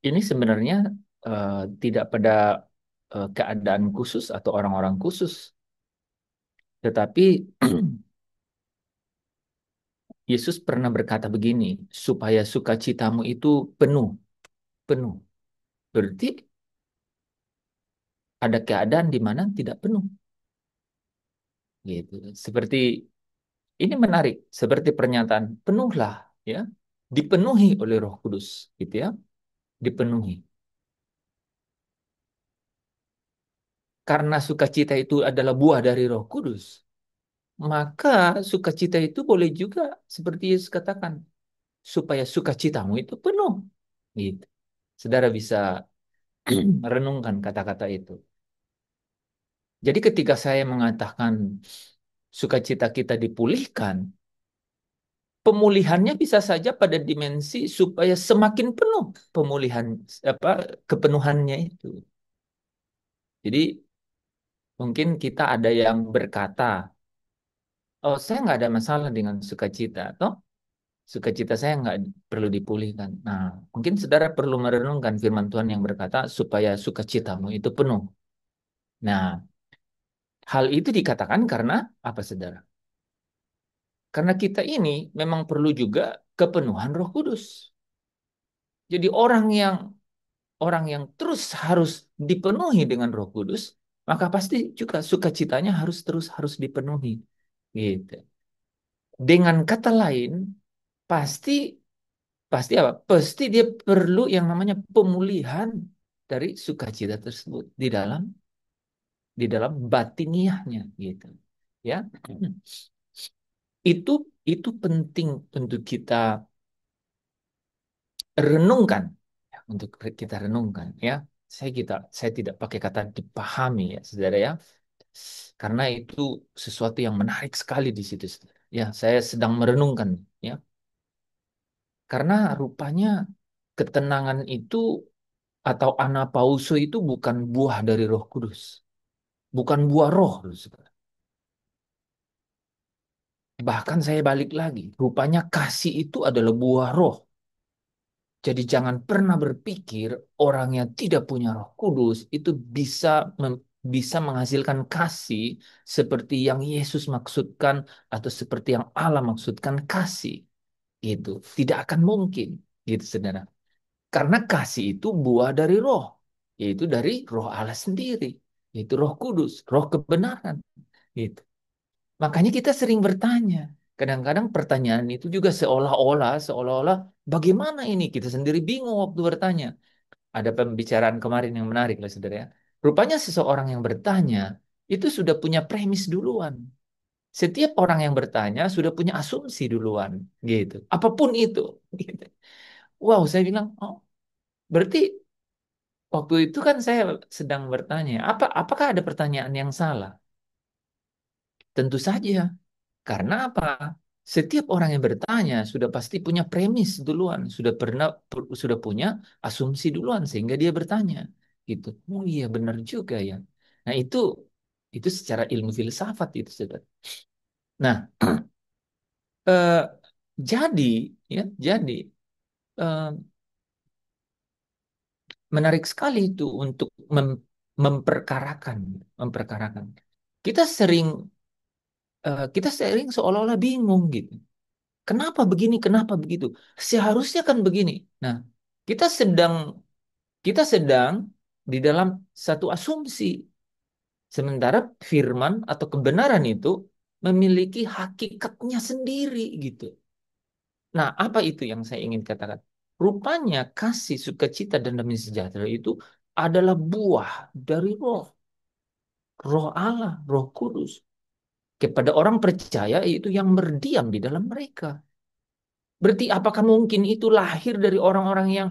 ini sebenarnya eh, tidak pada keadaan khusus atau orang-orang khusus, tetapi Yesus pernah berkata begini, supaya sukacitamu itu penuh, penuh. Berarti ada keadaan di mana tidak penuh, gitu. Seperti ini menarik, seperti pernyataan penuhlah, ya, dipenuhi oleh Roh Kudus, gitu ya, dipenuhi. Karena sukacita itu adalah buah dari Roh Kudus, maka sukacita itu boleh juga seperti Yesus katakan, supaya sukacitamu itu penuh, gitu. Saudara bisa merenungkan kata-kata itu. Jadi ketika saya mengatakan sukacita kita dipulihkan, pemulihannya bisa saja pada dimensi supaya semakin penuh pemulihan apa kepenuhannya itu. Jadi mungkin kita ada yang berkata, oh saya nggak ada masalah dengan sukacita, toh sukacita saya nggak perlu dipulihkan. Nah, mungkin saudara perlu merenungkan firman Tuhan yang berkata supaya sukacitamu itu penuh. Nah, hal itu dikatakan karena apa, saudara? Karena kita ini memang perlu juga kepenuhan Roh Kudus. Jadi orang yang terus harus dipenuhi dengan Roh Kudus, maka pasti juga sukacitanya harus dipenuhi. Gitu. Dengan kata lain, pasti pasti apa? Pasti dia perlu yang namanya pemulihan dari sukacita tersebut di dalam batiniahnya, gitu. Ya. Itu itu penting untuk kita renungkan, ya, untuk kita renungkan, ya. Saya tidak pakai kata dipahami, ya saudara, ya, karena itu sesuatu yang menarik sekali di situ, saudara. Ya, saya sedang merenungkan, ya, karena rupanya ketenangan itu atau anapauso itu bukan buah dari Roh Kudus, bukan buah roh, saudara. Bahkan saya balik lagi, rupanya kasih itu adalah buah roh. Jadi jangan pernah berpikir orang yang tidak punya Roh Kudus itu bisa menghasilkan kasih seperti yang Yesus maksudkan atau seperti yang Allah maksudkan kasih. Itu tidak akan mungkin, gitu saudara. Karena kasih itu buah dari Roh, yaitu dari Roh Allah sendiri, yaitu Roh Kudus, Roh kebenaran. Gitu. Makanya kita sering bertanya. Kadang-kadang pertanyaan itu juga seolah-olah bagaimana ini? Kita sendiri bingung waktu bertanya. Ada pembicaraan kemarin yang menarik lah, saudara, ya. Rupanya seseorang yang bertanya itu sudah punya premis duluan. Setiap orang yang bertanya sudah punya asumsi duluan, gitu. Apapun itu, gitu. Wow, saya bilang, oh, berarti waktu itu kan saya sedang bertanya, apakah ada pertanyaan yang salah? Tentu saja. Karena apa? Setiap orang yang bertanya sudah pasti punya premis duluan, sudah punya asumsi duluan sehingga dia bertanya. Gitu. Oh iya benar juga ya. Nah, itu secara ilmu filsafat itu, saudara. Nah, eh, jadi ya, jadi eh, menarik sekali itu untuk memperkarakan, memperkarakan. Kita sering kita sering seolah-olah bingung gitu. Kenapa begini? Kenapa begitu? Seharusnya kan begini. Nah, kita sedang kita sedang di dalam satu asumsi. Sementara firman atau kebenaran itu memiliki hakikatnya sendiri gitu. Nah, apa itu yang saya ingin katakan? Rupanya kasih, sukacita, dan damai sejahtera itu adalah buah dari Roh Allah, Roh Kudus. Kepada orang percaya itu yang berdiam di dalam mereka. Berarti apakah mungkin itu lahir dari orang-orang yang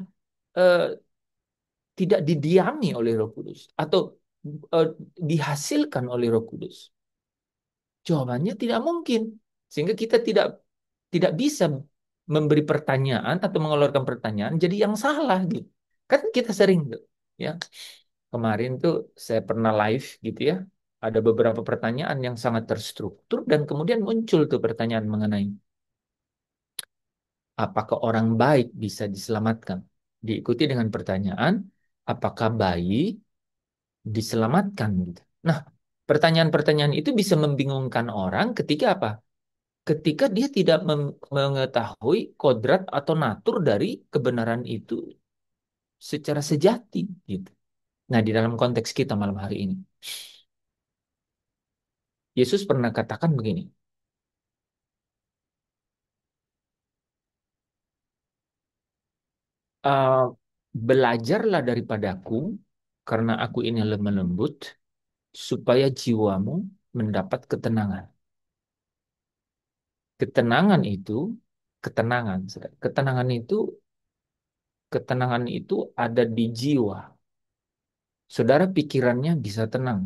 eh, tidak didiami oleh Roh Kudus atau eh, dihasilkan oleh Roh Kudus? Jawabannya tidak mungkin. Sehingga kita tidak tidak bisa memberi pertanyaan atau mengeluarkan pertanyaan jadi yang salah gitu. Kan kita sering tuh, ya. Kemarin tuh saya pernah live gitu, ya. Ada beberapa pertanyaan yang sangat terstruktur dan kemudian muncul tuh pertanyaan mengenai apakah orang baik bisa diselamatkan? Diikuti dengan pertanyaan, apakah bayi diselamatkan gitu. Nah, pertanyaan-pertanyaan itu bisa membingungkan orang ketika apa? Ketika dia tidak mengetahui kodrat atau natur dari kebenaran itu secara sejati gitu. Nah, di dalam konteks kita malam hari ini, Yesus pernah katakan begini, "Eh, belajarlah daripadaku, karena aku ini lemah lembut, supaya jiwamu mendapat ketenangan." Ketenangan itu, ketenangan, saudara. Ketenangan itu ada di jiwa. Saudara pikirannya bisa tenang,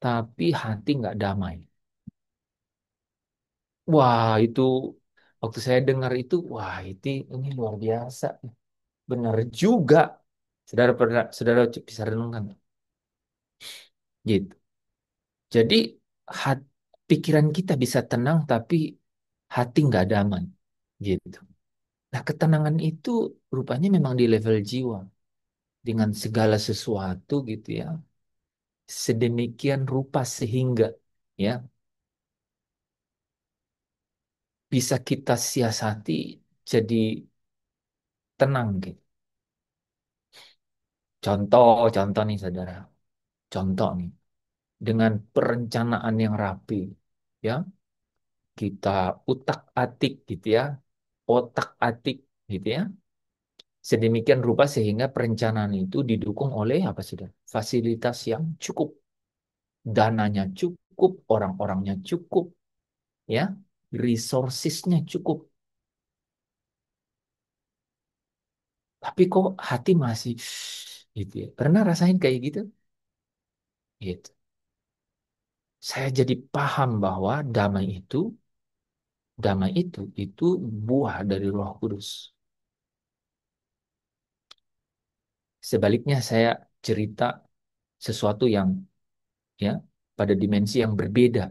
tapi hati nggak damai. Wah, itu waktu saya dengar itu, wah ini luar biasa. Benar juga. Saudara bisa renungkan, gitu. Jadi hat- pikiran kita bisa tenang, tapi hati nggak damai, gitu. Nah, ketenangan itu rupanya memang di level jiwa dengan segala sesuatu, gitu ya. Sedemikian rupa sehingga ya bisa kita siasati jadi tenang gitu. Contoh nih saudara, contoh nih dengan perencanaan yang rapi, ya kita utak-atik gitu ya, otak-atik gitu ya, sedemikian rupa sehingga perencanaan itu didukung oleh apa sudah fasilitas yang cukup, dananya cukup, orang-orangnya cukup, ya, resourcesnya cukup. Tapi kok hati masih gitu ya. Pernah rasain kayak gitu? Gitu. Saya jadi paham bahwa damai itu buah dari Roh Kudus. Sebaliknya saya cerita sesuatu yang ya pada dimensi yang berbeda.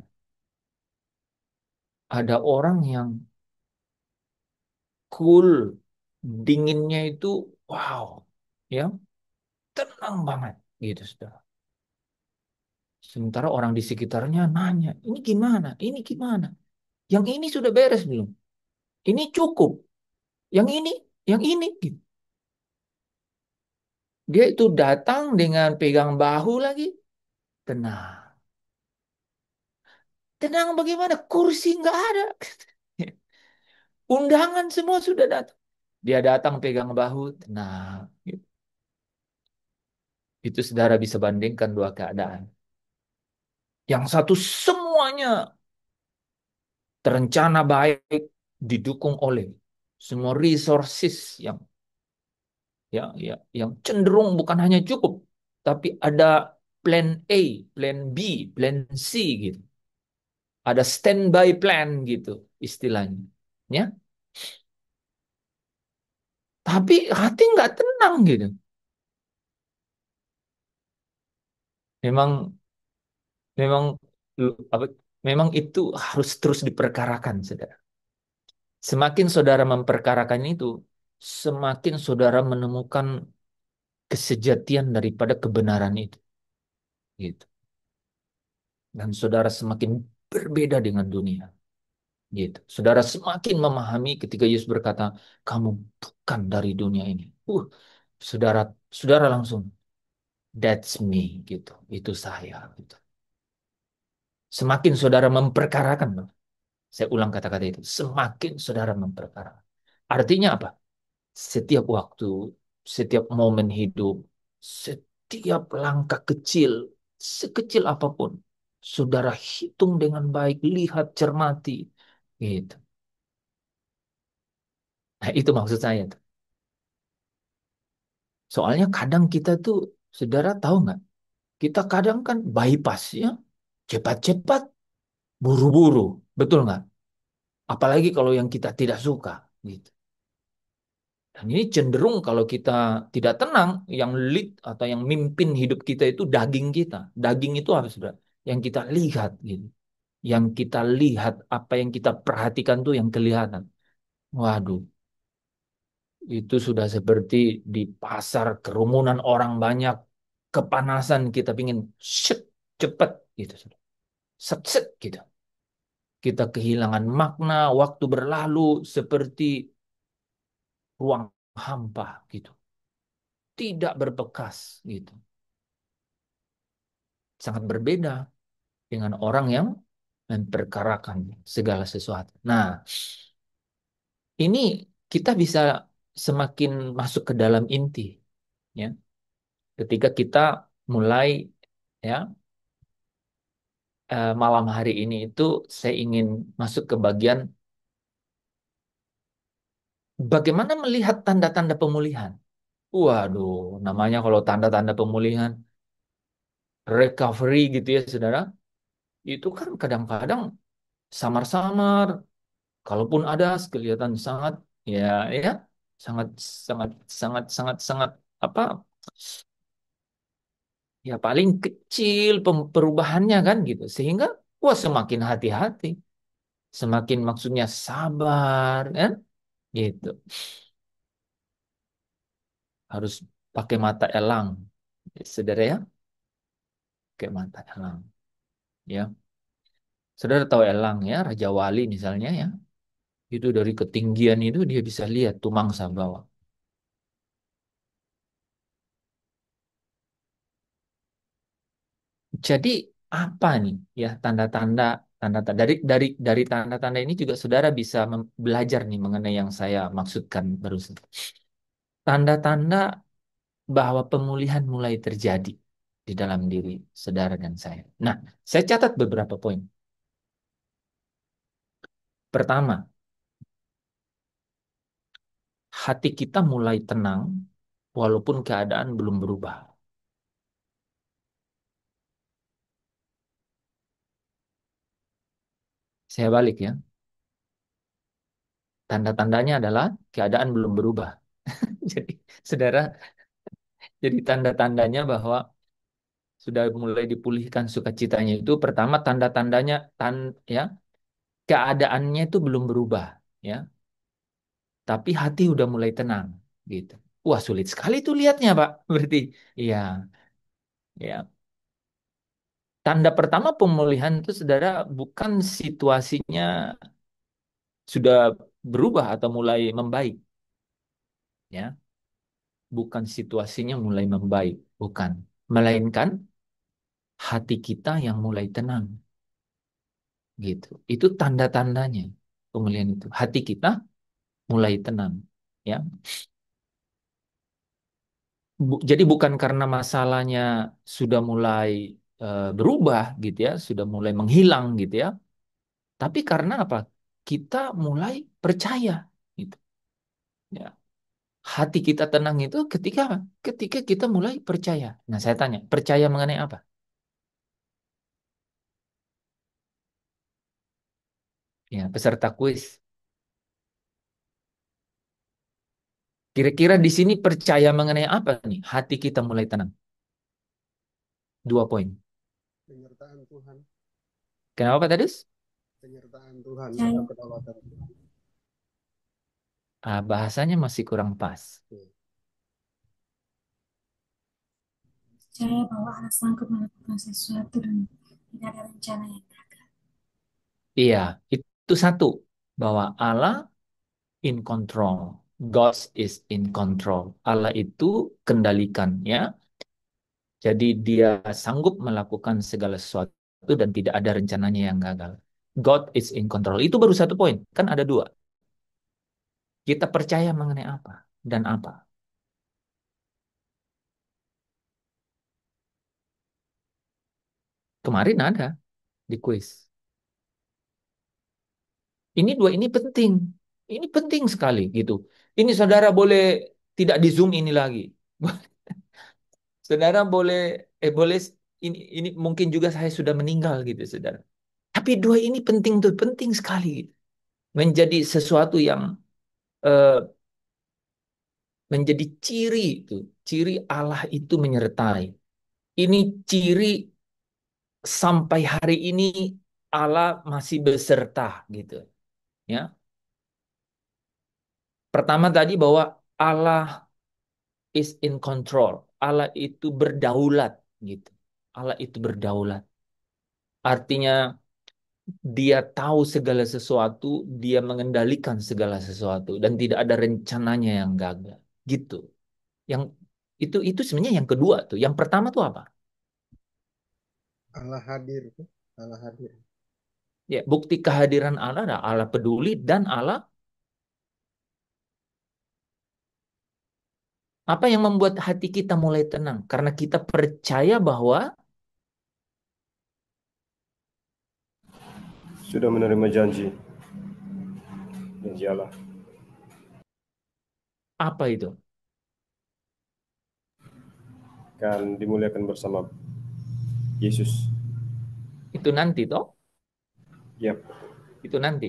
Ada orang yang cool, dinginnya itu wow, ya tenang banget gitu, saudara. Sementara orang di sekitarnya nanya, ini gimana? Ini gimana? Yang ini sudah beres belum? Ini cukup. Yang ini, yang ini. Gitu. Dia itu datang dengan pegang bahu lagi. Tenang. Tenang bagaimana? Kursi nggak ada. Undangan semua sudah datang. Dia datang pegang bahu. Tenang. Gitu. Itu saudara bisa bandingkan dua keadaan. Yang satu semuanya terencana baik, didukung oleh semua resources yang cenderung bukan hanya cukup, tapi ada plan A, plan B, plan C gitu. Ada standby plan gitu istilahnya. Ya, tapi hati nggak tenang gitu. Memang memang apa memang itu harus terus diperkarakan, saudara. Semakin saudara memperkarakan itu, semakin saudara menemukan kesejatian daripada kebenaran itu, gitu. Dan saudara semakin berbeda dengan dunia. Gitu. Saudara semakin memahami ketika Yesus berkata, kamu bukan dari dunia ini. Saudara, saudara langsung, that's me, gitu. Itu saya, gitu. Semakin saudara memperkarakan, saya ulang kata-kata itu, semakin saudara memperkarakan. Artinya apa? Setiap waktu, setiap momen hidup, setiap langkah kecil, sekecil apapun, saudara hitung dengan baik, lihat, cermati, gitu. Nah, itu maksud saya tuh. Soalnya kadang kita tuh, saudara tahu nggak? Kita kadang kan bypass ya, cepat-cepat, buru-buru, betul nggak? Apalagi kalau yang kita tidak suka, gitu. Dan ini cenderung kalau kita tidak tenang, yang lead atau yang mimpin hidup kita itu daging kita. Daging itu apa sudah? Yang kita lihat, gitu. Yang kita lihat, apa yang kita perhatikan tuh yang kelihatan. Waduh, Itu sudah seperti di pasar kerumunan orang banyak, kepanasan kita pingin set cepet gitu, set set gitu. Kita kehilangan makna, waktu berlalu seperti ruang hampa gitu, tidak berbekas gitu. Sangat berbeda dengan orang yang memperkarakan segala sesuatu. Nah, ini kita bisa semakin masuk ke dalam inti, ya. Ketika kita mulai, ya, malam hari ini itu saya ingin masuk ke bagian bagaimana melihat tanda-tanda pemulihan. Waduh, namanya kalau tanda-tanda pemulihan, recovery gitu ya, saudara, itu kan kadang-kadang samar-samar. Kalaupun ada, kelihatan sangat, ya, ya, sangat, sangat, sangat, sangat, sangat apa? Ya paling kecil perubahannya kan gitu. Sehingga, wah semakin hati-hati, semakin maksudnya sabar, kan? Gitu. Harus pakai mata elang, saudara ya, pakai mata elang. Ya, saudara tahu elang ya, Raja Wali misalnya ya, itu dari ketinggian itu dia bisa lihat tuh mangsa bawah. Jadi apa nih ya tanda-tanda tanda dari tanda-tanda ini juga saudara bisa belajar nih mengenai yang saya maksudkan barusan. Tanda-tanda bahwa pemulihan mulai terjadi di dalam diri saudara dan saya. Nah, saya catat beberapa poin. Pertama, hati kita mulai tenang walaupun keadaan belum berubah. Saya balik ya. Tanda-tandanya adalah keadaan belum berubah. Jadi, saudara, jadi tanda-tandanya bahwa sudah mulai dipulihkan sukacitanya itu pertama tanda-tandanya ya keadaannya itu belum berubah ya, tapi hati udah mulai tenang gitu. Wah, sulit sekali tuh lihatnya, Pak. Berarti iya, ya. Tanda pertama pemulihan itu saudara bukan situasinya sudah berubah atau mulai membaik ya, bukan situasinya mulai membaik, bukan, melainkan hati kita yang mulai tenang gitu. Itu tanda-tandanya pemulihan itu. Hati kita mulai tenang ya. Jadi bukan karena masalahnya sudah mulai berubah gitu ya, sudah mulai menghilang gitu ya, tapi karena apa? Kita mulai percaya gitu ya. Hati kita tenang itu ketika ketika kita mulai percaya. Nah, saya tanya, percaya mengenai apa? Ya, peserta kuis. Kira-kira di sini percaya mengenai apa nih? Hati kita mulai tenang. Dua poin. Penyertaan Tuhan, Kenapa Pak Tadus? penyertaan Tuhan Saya atau kedaulatan Tuhan. Bahasanya masih kurang pas. percaya bahwa Allah sanggup melakukan sesuatu dan tidak ada rencana yang gagal. Iya, itu satu. Bahwa Allah in control. God is in control. Allah itu kendalikan ya. Jadi dia sanggup melakukan segala sesuatu dan tidak ada rencananya yang gagal. God is in control. Itu baru satu poin. Kan ada dua. Kita percaya mengenai apa dan apa. Kemarin ada di kuis. Ini dua ini penting. Ini penting sekali gitu. Ini saudara boleh tidak di Zoom ini lagi. Saudara boleh boleh ini mungkin juga saya sudah meninggal gitu, saudara. Tapi dua ini penting tuh, penting sekali gitu. Menjadi sesuatu yang eh, menjadi ciri itu, ciri Allah itu menyertai. Ini ciri sampai hari ini Allah masih beserta gitu, ya. Pertama tadi bahwa Allah is in control. Allah itu berdaulat gitu. Allah itu berdaulat. Artinya dia tahu segala sesuatu, dia mengendalikan segala sesuatu dan tidak ada rencananya yang gagal. Gitu. Yang itu sebenarnya yang kedua tuh. Yang pertama tuh apa? Allah hadir tuh. Allah hadir. Ya, bukti kehadiran Allah adalah Allah peduli dan Allah apa yang membuat hati kita mulai tenang? Karena kita percaya bahwa sudah menerima janji Allah. apa itu? Kan dimuliakan bersama Yesus. Itu nanti toh, Yap. itu nanti.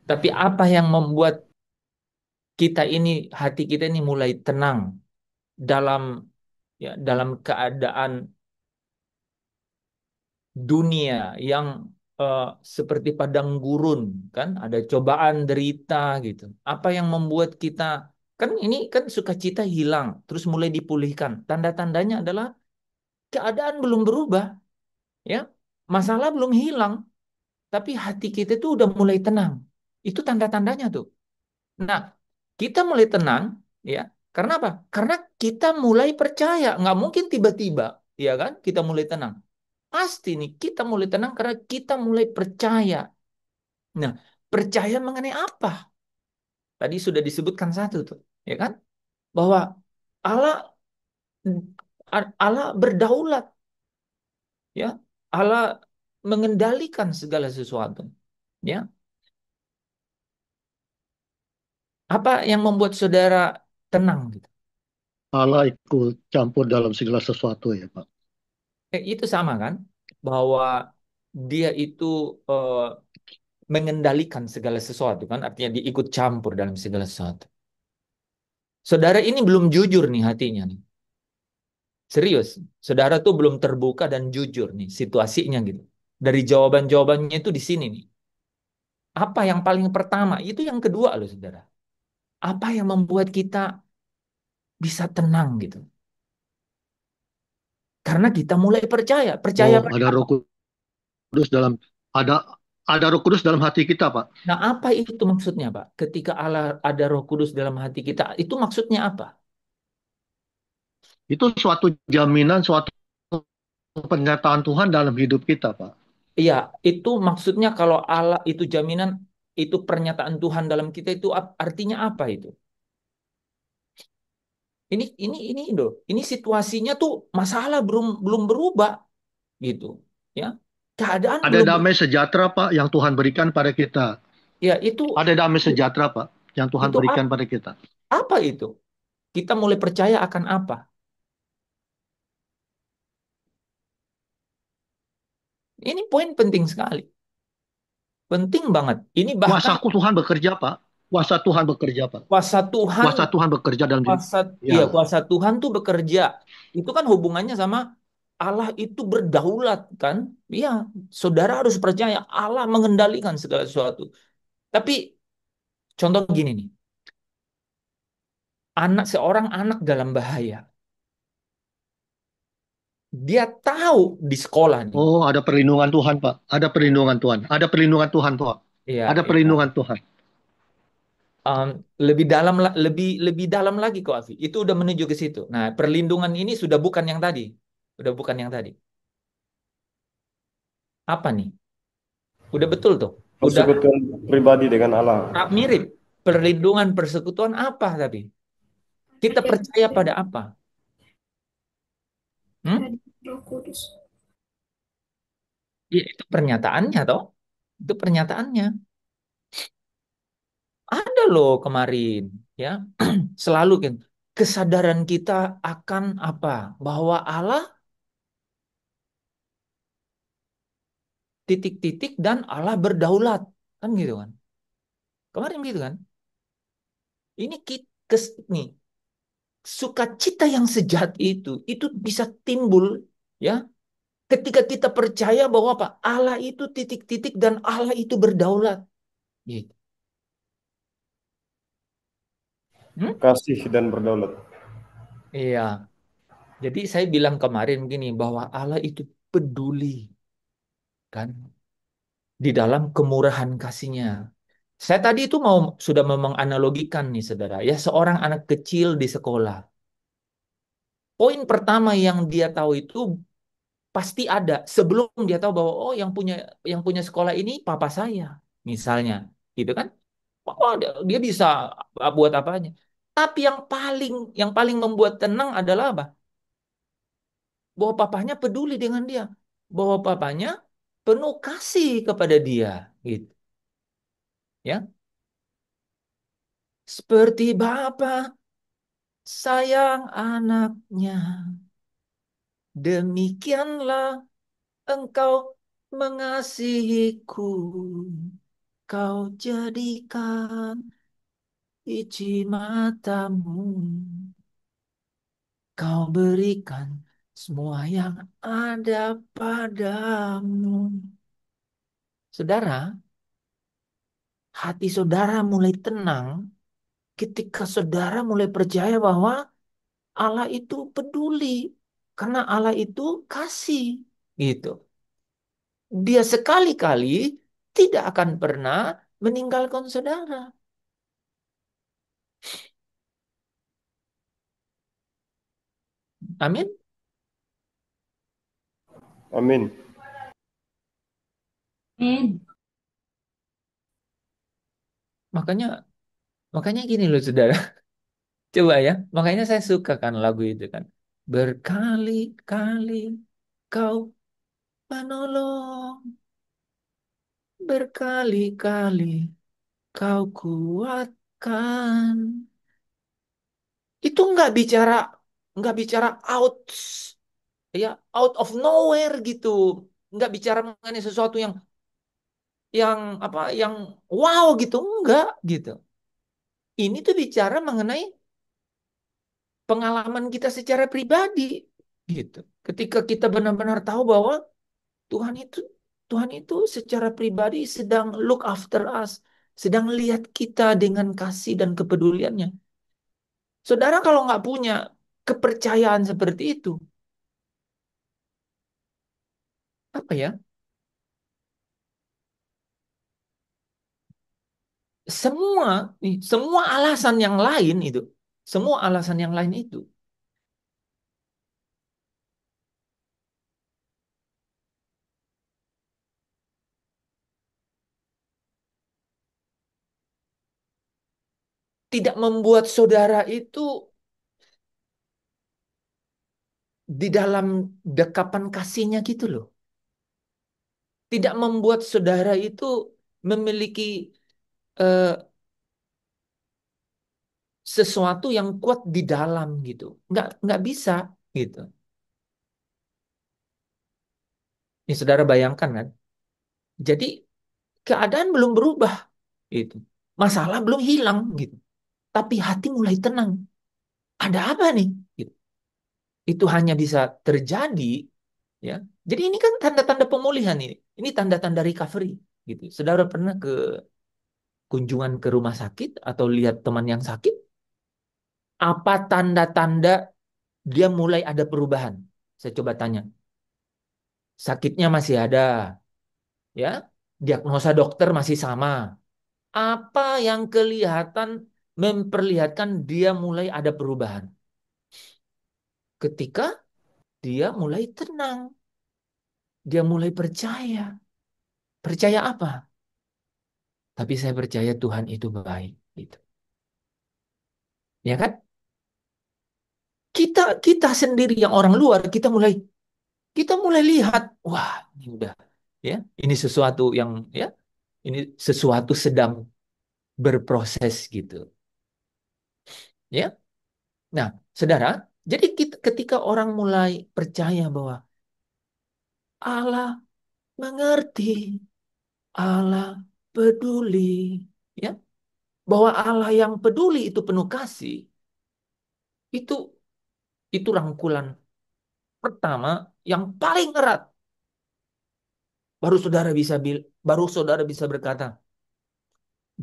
Tapi apa yang membuat kita ini hati kita ini mulai tenang dalam dalam keadaan dunia yang eh, seperti padang gurun kan ada cobaan derita gitu apa yang membuat kita kan ini kan sukacita hilang terus mulai dipulihkan tanda-tandanya adalah keadaan belum berubah ya masalah belum hilang tapi hati kita tuh udah mulai tenang itu tanda-tandanya tuh nah kita mulai tenang ya karena apa karena kita mulai percaya nggak mungkin tiba-tiba ya kan kita mulai tenang. Pasti nih kita mulai tenang karena kita mulai percaya. Nah, percaya mengenai apa? Tadi sudah disebutkan satu tuh, ya kan? Bahwa Allah Allah berdaulat, ya. Allah mengendalikan segala sesuatu, ya. Apa yang membuat saudara tenang gitu? Allah ikut campur dalam segala sesuatu ya Pak. Itu sama kan? Bahwa dia itu eh, mengendalikan segala sesuatu kan? Artinya dia ikut campur dalam segala sesuatu. Saudara ini belum jujur nih hatinya nih. Serius, saudara tuh belum terbuka dan jujur nih situasinya gitu. Dari jawaban-jawabannya itu di sini nih. Apa yang paling pertama? Itu yang kedua loh saudara. Apa yang membuat kita bisa tenang gitu? Karena kita mulai percaya. Percaya Oh, pada ada apa? Roh Kudus dalam ada ada Roh Kudus dalam hati kita, Pak. Nah apa itu maksudnya Pak? Ketika Allah ada Roh Kudus dalam hati kita, itu maksudnya apa? Itu suatu jaminan, suatu pernyataan Tuhan dalam hidup kita, Pak. Iya, itu maksudnya kalau Allah itu jaminan, itu pernyataan Tuhan dalam kita itu artinya apa itu? Ini loh, ini situasinya tuh masalah belum belum berubah gitu, ya. Keadaan Ada belum damai sejahtera, Pak, yang Tuhan berikan pada kita. ya itu Ada damai sejahtera, Pak, yang Tuhan itu berikan pada kita. apa itu? Kita mulai percaya akan apa? Ini poin penting sekali. Penting banget. Ini bahkan Kuasa Tuhan bekerja, Pak. Kuasa Tuhan bekerja, Pak. kuasa Tuhan, Kuasa Tuhan bekerja dalam diri. kuasa Ya. ya kuasa Tuhan tuh bekerja. Itu kan hubungannya sama Allah itu berdaulat kan? Iya, saudara harus percaya Allah mengendalikan segala sesuatu. Tapi contoh gini nih. Seorang anak dalam bahaya. Dia tahu di sekolah nih. Oh, ada perlindungan Tuhan, Pak. Ada perlindungan Tuhan. Ada perlindungan Tuhan, Pak. Iya, Ada iya. perlindungan Tuhan. Um, lebih dalam lebih lebih dalam lagi kok Afi. Itu udah menuju ke situ. Nah, perlindungan ini sudah bukan yang tadi. Udah bukan yang tadi. Apa nih? Udah betul tuh. Udah Persekutuan pribadi dengan Allah. mirip. Perlindungan persekutuan apa tapi? Kita percaya pada apa? Hmm? Roh Kudus. Ya, itu pernyataannya toh. Itu pernyataannya. Ada loh kemarin, ya. Selalu kan kesadaran kita akan apa? Bahwa Allah titik-titik dan Allah berdaulat. Kan gitu kan. Kemarin gitu kan. Ini nih, sukacita yang sejati itu bisa timbul ya ketika kita percaya bahwa apa? Allah itu titik-titik dan Allah itu berdaulat. Gitu. Hmm? Kasih dan berdaulat. Iya. Jadi saya bilang kemarin gini bahwa Allah itu peduli kan di dalam kemurahan kasihnya. Saya tadi itu sudah mau menganalogikan nih saudara ya seorang anak kecil di sekolah. Poin pertama yang dia tahu itu pasti ada sebelum dia tahu bahwa oh yang punya sekolah ini papa saya misalnya gitu kan. Oh, dia bisa buat apanya. Tapi yang paling membuat tenang adalah apa? Bahwa papanya peduli dengan dia, bahwa papanya penuh kasih kepada dia, gitu, ya. Seperti Bapa sayang anaknya, demikianlah engkau mengasihiku. Kau jadikan biji matamu, kau berikan semua yang ada padamu. Saudara, hati saudara mulai tenang ketika saudara mulai percaya bahwa Allah itu peduli. Karena Allah itu kasih. Gitu. Dia sekali-kali tidak akan pernah meninggalkan saudara. Amin. Amin. Amin. Makanya makanya gini loh saudara. Coba ya. Makanya saya suka kan lagu itu kan. Berkali-kali kau menolong. Berkali-kali kau kuatkan. Itu nggak bicara out ya out of nowhere gitu. Nggak bicara mengenai sesuatu yang apa yang wow gitu, enggak gitu. Ini tuh bicara mengenai pengalaman kita secara pribadi gitu. Ketika kita benar-benar tahu bahwa Tuhan itu Tuhan itu secara pribadi sedang look after us, sedang lihat kita dengan kasih dan kepeduliannya. Saudara kalau nggak punya kepercayaan seperti itu, apa ya? Semua semua alasan yang lain itu, semua alasan yang lain itu tidak membuat saudara itu di dalam dekapan kasihnya gitu loh. Tidak membuat saudara itu memiliki eh, sesuatu yang kuat di dalam gitu. Nggak bisa gitu. Ini saudara bayangkan kan. Jadi keadaan belum berubah gitu. Masalah belum hilang gitu. Tapi hati mulai tenang. Ada apa nih? Gitu. Itu hanya bisa terjadi ya. Jadi ini kan tanda-tanda pemulihan ini. Ini tanda-tanda recovery gitu. Saudara pernah ke kunjungan ke rumah sakit atau lihat teman yang sakit? Apa tanda-tanda dia mulai ada perubahan? Saya coba tanya. Sakitnya masih ada, ya. Diagnosa dokter masih sama. Apa yang kelihatan memperlihatkan dia mulai ada perubahan? Ketika dia mulai tenang, dia mulai percaya. Percaya apa? Tapi saya percaya Tuhan itu baik, gitu. Ya kan? Kita kita sendiri yang orang luar kita mulai lihat, wah, ini udah ya, ini sesuatu yang ya, ini sesuatu sedang berproses gitu. Ya. Nah, saudara, jadi ketika orang mulai percaya bahwa Allah mengerti, Allah peduli, ya, bahwa Allah yang peduli itu penuh kasih, itu itu rangkulan pertama yang paling erat. Baru saudara bisa berkata,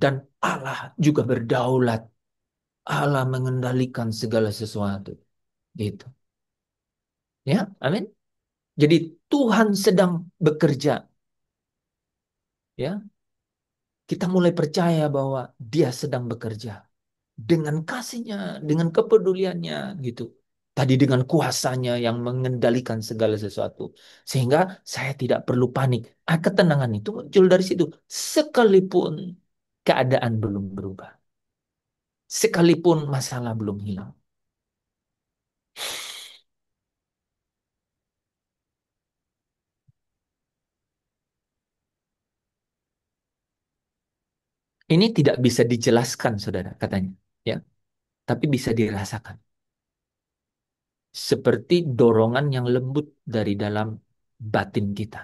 dan Allah juga berdaulat Allah mengendalikan segala sesuatu. Gitu. Ya, amin. Jadi Tuhan sedang bekerja. Ya, kita mulai percaya bahwa Dia sedang bekerja dengan kasihnya, dengan kepeduliannya, gitu. Tadi dengan kuasanya yang mengendalikan segala sesuatu. Sehingga saya tidak perlu panik. Ketenangan itu muncul dari situ. Sekalipun keadaan belum berubah. Sekalipun masalah belum hilang. Ini tidak bisa dijelaskan, saudara, katanya. Ya, tapi bisa dirasakan. Seperti dorongan yang lembut dari dalam batin kita.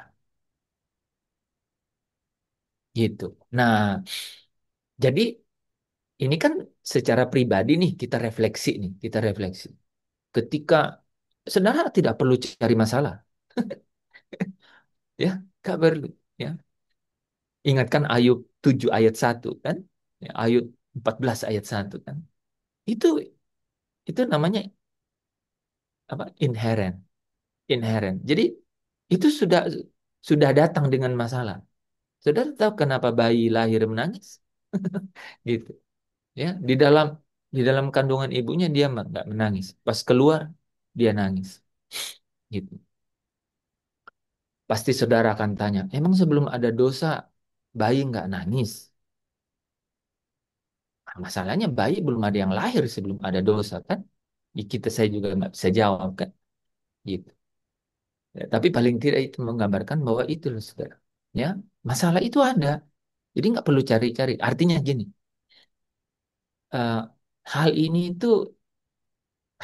Gitu. Nah, jadi ini kan secara pribadi nih kita refleksi nih, kita refleksi. Ketika saudara tidak perlu cari masalah, ya, gak perlu, ya. Ingatkan Ayub 7 ayat 1 kan? Ya, Ayub 14 ayat 1 kan? Itu itu namanya apa? Inherent, inherent. Jadi itu sudah datang dengan masalah. Saudara tahu kenapa bayi lahir menangis? Gitu. Ya, di dalam kandungan ibunya dia nggak menangis. Pas keluar dia nangis. Gitu. Pasti saudara akan tanya, emang sebelum ada dosa bayi nggak nangis? Nah, masalahnya bayi belum ada yang lahir sebelum ada dosa kan? Saya juga nggak bisa jawab kan? Gitu. Ya, tapi paling tidak itu menggambarkan bahwa itu loh saudara. Ya, masalah itu ada. Jadi nggak perlu cari-cari. Artinya gini, eh, hal ini itu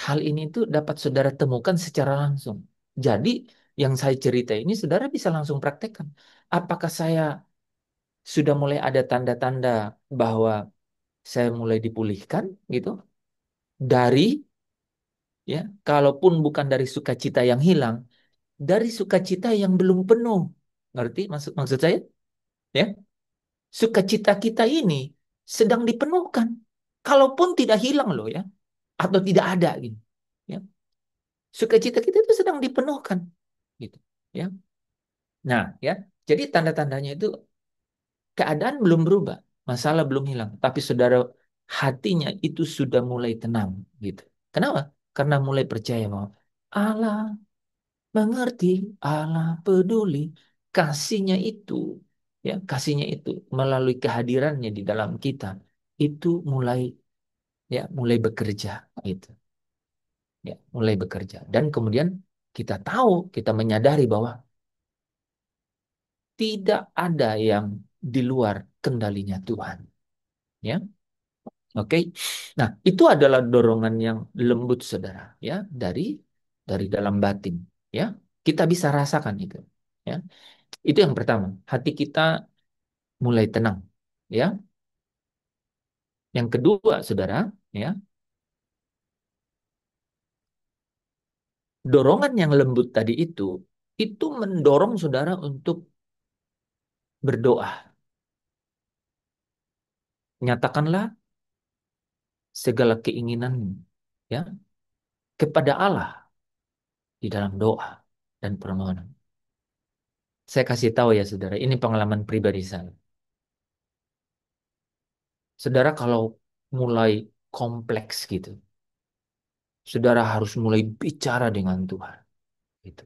hal ini tuh dapat saudara temukan secara langsung. Jadi yang saya cerita ini saudara bisa langsung praktekkan. Apakah saya sudah mulai ada tanda-tanda bahwa saya mulai dipulihkan gitu dari ya, kalaupun bukan dari sukacita yang hilang, dari sukacita yang belum penuh. Ngerti maksud maksud saya? Ya, sukacita kita ini sedang dipenuhkan. Kalaupun tidak hilang loh ya, atau tidak ada gitu. Ya, sukacita kita itu sedang dipenuhkan gitu. Ya. Nah, ya. Jadi tanda-tandanya itu keadaan belum berubah, masalah belum hilang, tapi saudara hatinya itu sudah mulai tenang gitu. Kenapa? Karena mulai percaya bahwa Allah mengerti, Allah peduli, kasihnya itu, ya kasihnya itu melalui kehadirannya di dalam kita itu mulai bekerja gitu, ya mulai bekerja dan kemudian kita tahu, kita menyadari bahwa tidak ada yang di luar kendalinya Tuhan, ya. Oke. Nah, itu adalah dorongan yang lembut, saudara, ya, dari dalam batin, ya. Kita bisa rasakan itu, ya. Itu yang pertama, hati kita mulai tenang, ya. Yang kedua, saudara, ya, dorongan yang lembut tadi itu mendorong saudara untuk berdoa. Nyatakanlah segala keinginanmu, ya, kepada Allah di dalam doa dan permohonan. Saya kasih tahu ya, saudara, ini pengalaman pribadi saya. Saudara kalau mulai kompleks gitu, saudara harus mulai bicara dengan Tuhan, gitu.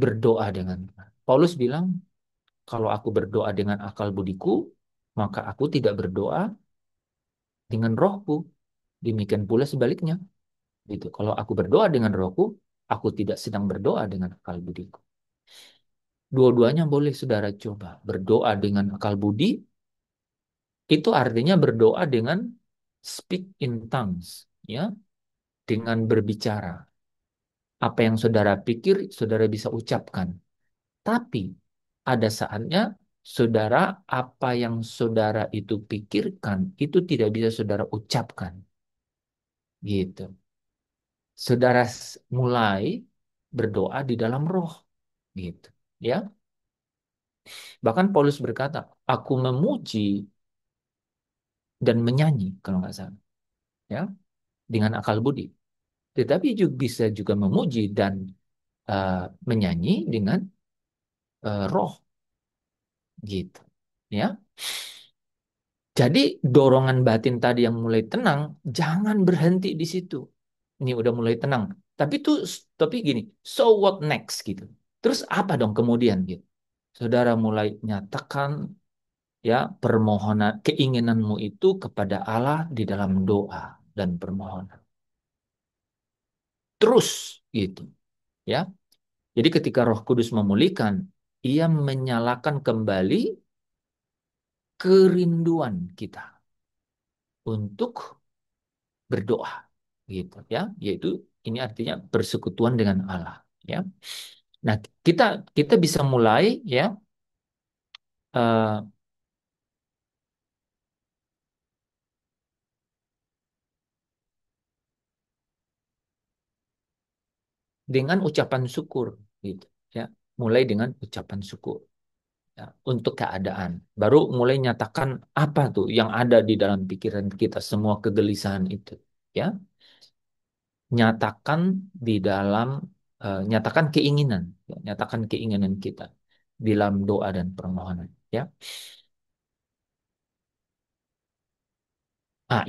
Berdoa dengan Tuhan. Paulus bilang, kalau aku berdoa dengan akal budiku, maka aku tidak berdoa dengan rohku. Demikian pula sebaliknya, gitu. Kalau aku berdoa dengan rohku, aku tidak sedang berdoa dengan akal budiku. Dua-duanya boleh saudara coba. Berdoa dengan akal budi, itu artinya berdoa dengan speak in tongues, ya, dengan berbicara. Apa yang saudara pikir, saudara bisa ucapkan. Tapi ada saatnya saudara, apa yang saudara itu pikirkan, itu tidak bisa saudara ucapkan. Gitu. Saudara mulai berdoa di dalam roh. Gitu. Ya. Bahkan Paulus berkata, aku memuji dan menyanyi, kalau nggak salah. ya, dengan akal budi. Tetapi juga bisa juga memuji dan eh, menyanyi dengan roh, gitu. Ya. Jadi dorongan batin tadi yang mulai tenang, jangan berhenti di situ. Ini udah mulai tenang. Tapi gini, so what next gitu. Terus apa dong kemudian gitu. Saudara mulai nyatakan ya permohonan keinginanmu itu kepada Allah di dalam doa dan permohonan. Terus gitu, ya. Jadi ketika Roh Kudus memulihkan, ia menyalakan kembali kerinduan kita untuk berdoa gitu ya, yaitu ini artinya persekutuan dengan Allah ya. Nah, kita kita bisa mulai ya eh, dengan ucapan syukur gitu ya. Mulai dengan ucapan syukur ya, untuk keadaan. Baru mulai nyatakan apa tuh yang ada di dalam pikiran kita, semua kegelisahan itu ya. Nyatakan di dalam nyatakan keinginan ya, nyatakan keinginan kita di dalam doa dan permohonan ya. Nah,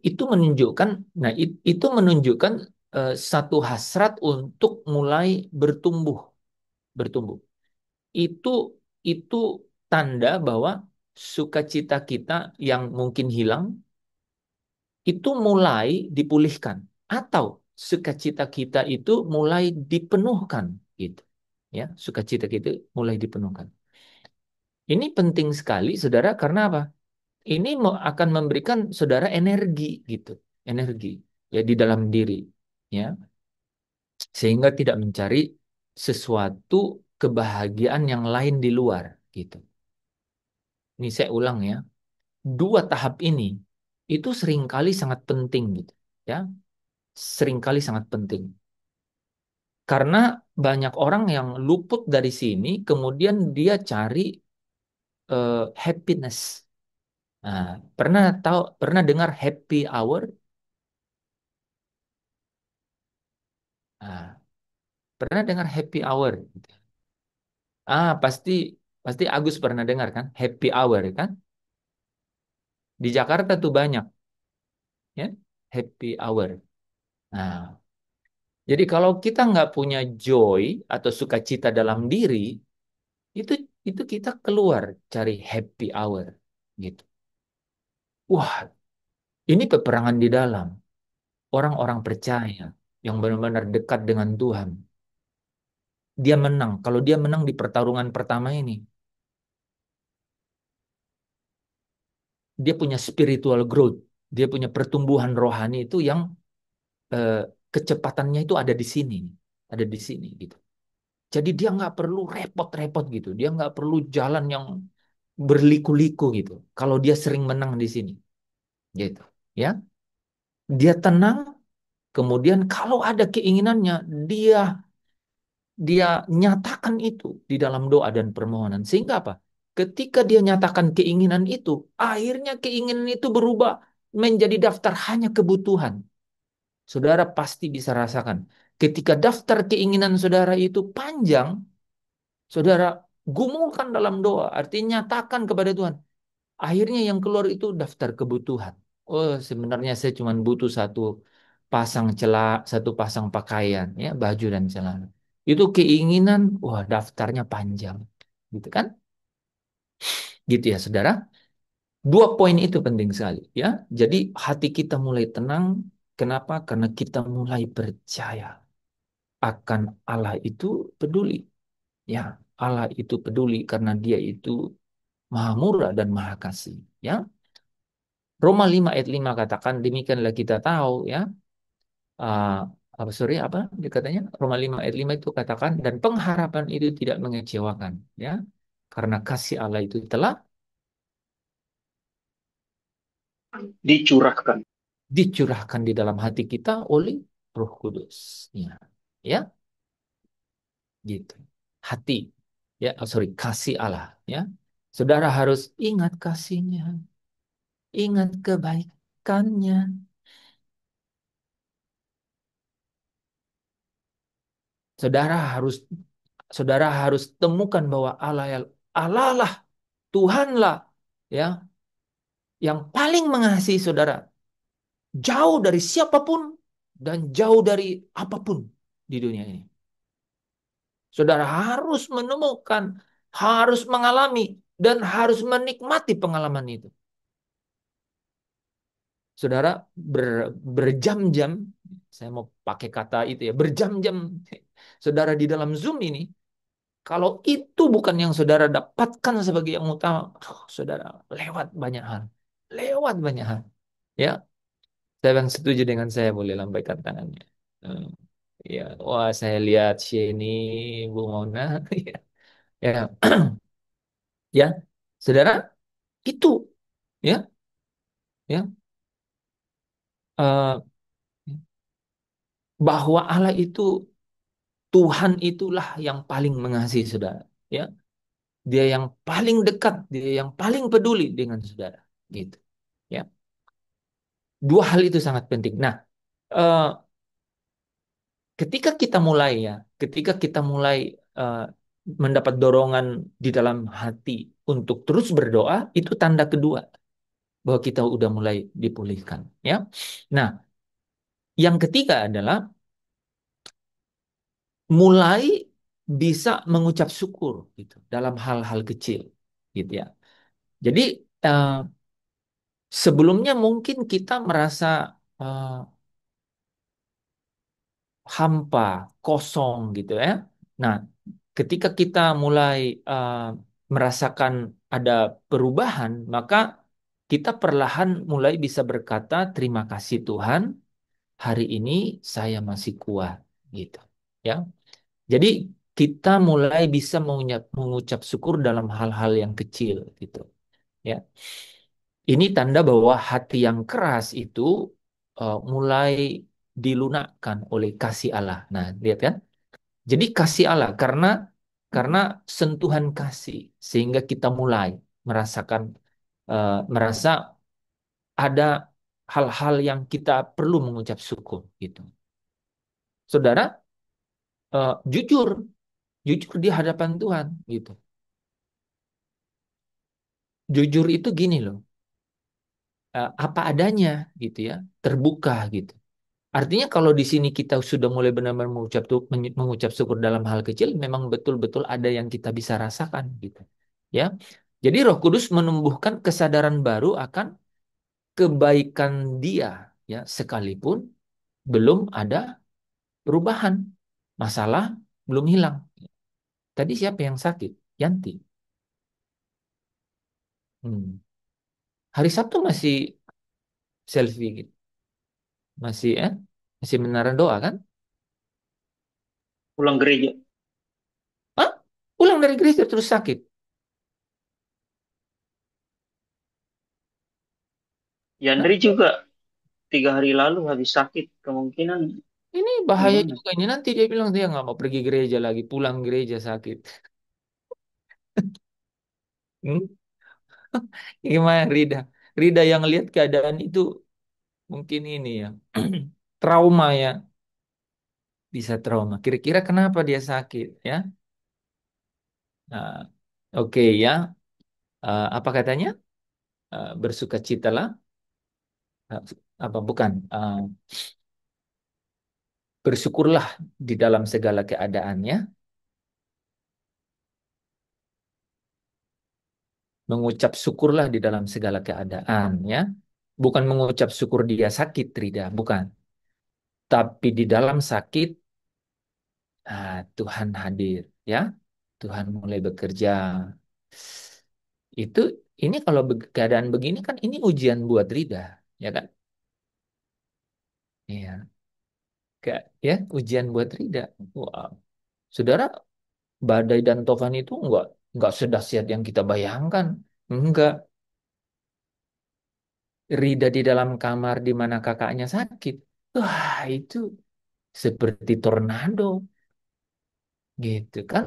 itu menunjukkan, itu menunjukkan satu hasrat untuk mulai bertumbuh, bertumbuh. Itu itu tanda bahwa sukacita kita yang mungkin hilang itu mulai dipulihkan atau sukacita kita itu mulai dipenuhkan gitu. Ya, sukacita kita mulai dipenuhkan. Ini penting sekali, Saudara, karena apa? Ini akan memberikan saudara energi gitu, energi ya di dalam diri ya, sehingga tidak mencari sesuatu kebahagiaan yang lain di luar gitu. Ini saya ulang ya, dua tahap ini itu seringkali sangat penting gitu ya, seringkali sangat penting karena banyak orang yang luput dari sini, kemudian dia cari happiness. Nah, pernah dengar happy hour? Nah, pernah dengar happy hour? Pasti pasti Agus pernah dengar kan happy hour kan? Di Jakarta tuh banyak ya happy hour. Nah, jadi kalau kita nggak punya joy atau sukacita dalam diri, itu itu kita keluar cari happy hour gitu. Wah, ini peperangan di dalam. Orang-orang percaya yang benar-benar dekat dengan Tuhan, dia menang. Kalau dia menang di pertarungan pertama ini, dia punya spiritual growth, dia punya pertumbuhan rohani itu yang eh, kecepatannya itu ada di sini, ada di sini gitu. Jadi dia nggak perlu repot-repot gitu, dia nggak perlu jalan yang berliku-liku gitu. Kalau dia sering menang di sini, gitu, ya, dia tenang. Kemudian kalau ada keinginannya, dia dia nyatakan itu di dalam doa dan permohonan. Sehingga apa? Ketika dia nyatakan keinginan itu, akhirnya keinginan itu berubah menjadi daftar hanya kebutuhan. Saudara pasti bisa rasakan. Ketika daftar keinginan saudara itu panjang, saudara gumulkan dalam doa, artinya nyatakan kepada Tuhan. Akhirnya yang keluar itu daftar kebutuhan. Oh, sebenarnya saya cuma butuh satu pasang celak, satu pasang pakaian, ya, baju dan celana. Itu keinginan, wah, daftarnya panjang. Gitu kan? Gitu ya, saudara. Dua poin itu penting sekali, ya. Jadi hati kita mulai tenang. Kenapa? Karena kita mulai percaya akan Allah itu peduli. Ya, Allah itu peduli karena Dia itu Maha Murah dan Maha Kasih. Ya, Roma 5 ayat 5 katakan demikianlah kita tahu ya. Ah, apa sorry apa dia katanya? Roma 5 ayat 5 itu katakan dan pengharapan itu tidak mengecewakan ya. Karena kasih Allah itu telah Dicurahkan. dicurahkan di dalam hati kita oleh Roh Kudus. Ya, ya, gitu. Hati ya, sorry, kasih Allah ya. Saudara harus ingat kasihnya, ingat kebaikannya. Saudara harus saudara harus temukan bahwa Allah lah, Tuhanlah ya yang paling mengasihi saudara, jauh dari siapapun dan jauh dari apapun di dunia ini. Saudara harus menemukan, harus mengalami, dan harus menikmati pengalaman itu. Saudara berjam-jam, saya mau pakai kata itu ya, berjam-jam, saudara di dalam Zoom ini, kalau itu bukan yang saudara dapatkan sebagai yang utama, saudara lewat banyak hal, lewat banyak hal. Ya, saya yang setuju dengan saya boleh lambaikan tangannya. Hmm, ya, wah saya lihat Sheni, Bu Mona, ya, ya, ya, saudara itu, ya, ya, eh, bahwa Allah itu Tuhan itulah yang paling mengasihi saudara, ya. Dia yang paling dekat, dia yang paling peduli dengan saudara, gitu. Ya. Dua hal itu sangat penting. Nah, eh, ketika kita mulai eh, mendapat dorongan di dalam hati untuk terus berdoa, itu tanda kedua bahwa kita udah mulai dipulihkan, ya. Nah, yang ketiga adalah mulai bisa mengucap syukur gitu dalam hal-hal kecil, gitu ya. Jadi eh, sebelumnya mungkin kita merasa eh, hampa, kosong gitu ya. Nah, ketika kita mulai eh, merasakan ada perubahan, maka kita perlahan mulai bisa berkata, terima kasih Tuhan, hari ini saya masih kuat gitu. Ya. Jadi kita mulai bisa mengucap syukur dalam hal-hal yang kecil gitu. Ya. Ini tanda bahwa hati yang keras itu mulai dilunakkan oleh kasih Allah. Nah, lihat kan? Jadi kasih Allah karena sentuhan kasih sehingga kita mulai merasakan merasa ada hal-hal yang kita perlu mengucap syukur gitu. Saudara, jujur, jujur di hadapan Tuhan gitu. Jujur itu gini loh, apa adanya gitu ya, terbuka gitu. Artinya kalau di sini kita sudah mulai benar-benar mengucap syukur dalam hal kecil, memang betul-betul ada yang kita bisa rasakan gitu. Ya. Jadi Roh Kudus menumbuhkan kesadaran baru akan kebaikan Dia ya, sekalipun belum ada perubahan. Masalah belum hilang. Tadi siapa yang sakit? Yanti. Hmm. Hari Sabtu masih selfie gitu. Masih masih menara doa kan? Pulang gereja. Hah? Pulang dari gereja terus sakit. Yandri juga 3 hari lalu habis sakit. Kemungkinan Ini bahaya gimana? juga ini. Nanti dia bilang dia nggak mau pergi gereja lagi, pulang gereja sakit. Hmm? Gimana Rida? Rida yang lihat keadaan itu mungkin ini ya, trauma ya, bisa trauma. Kira-kira kenapa dia sakit ya? Nah, oke ya. Apa katanya? Bersukacitalah. Eh, apa bukan? Bersyukurlah di dalam segala keadaannya. Mengucap syukurlah di dalam segala keadaan ya. Bukan mengucap syukur dia sakit, Rida, bukan. Tapi di dalam sakit, Tuhan hadir, ya. Tuhan mulai bekerja. Itu, ini kalau keadaan begini kan ini ujian buat Rida, ya kan? Iya, ya ujian buat Rida. Wow. Saudara, badai dan Tovan itu enggak sedahsyat yang kita bayangkan. Enggak. Rida di dalam kamar di mana kakaknya sakit. Wah, itu seperti tornado, gitu kan?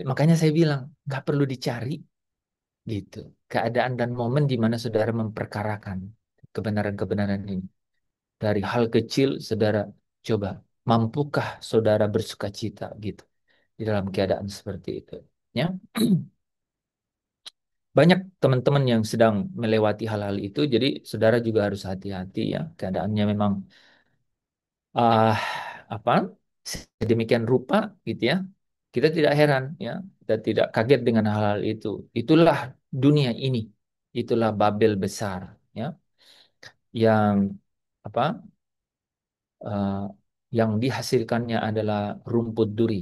Makanya saya bilang, nggak perlu dicari, gitu. Keadaan dan momen di mana saudara memperkarakan kebenaran-kebenaran ini. Dari hal kecil, saudara coba, mampukah saudara bersuka cita gitu di dalam keadaan seperti itu? Ya, banyak teman-teman yang sedang melewati hal-hal itu, jadi saudara juga harus hati-hati ya. Keadaannya memang ah apa sedemikian rupa gitu ya. Kita tidak heran ya, kita tidak kaget dengan hal-hal itu. Itulah dunia ini, itulah Babel besar ya, yang apa eh, yang dihasilkannya adalah rumput duri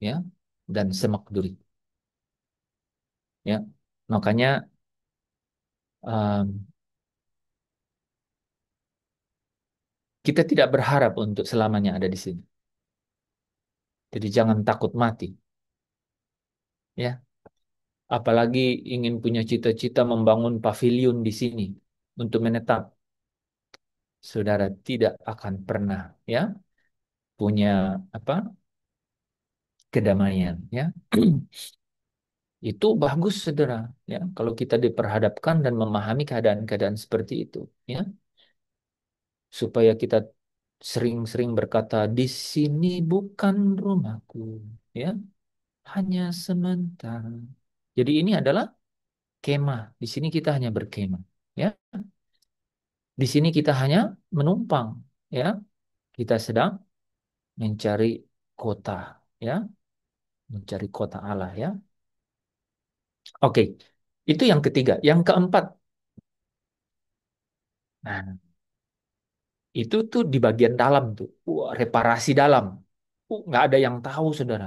ya dan semak duri ya. Makanya em, kita tidak berharap untuk selamanya ada di sini. Jadi jangan takut mati ya. Apalagi ingin punya cita-cita membangun pavilion di sini untuk menetap, saudara tidak akan pernah ya punya apa kedamaian ya. Itu bagus saudara ya kalau kita diperhadapkan dan memahami keadaan-keadaan seperti itu ya, supaya kita sering-sering berkata di sini bukan rumahku ya, hanya sementara. Jadi ini adalah kemah, di sini kita hanya berkemah ya, di sini kita hanya menumpang ya, kita sedang mencari kota ya, mencari kota Allah ya. Oke, itu yang ketiga. Yang keempat, nah itu tuh di bagian dalam tuh, wah, reparasi dalam. Nggak ada yang tahu, saudara.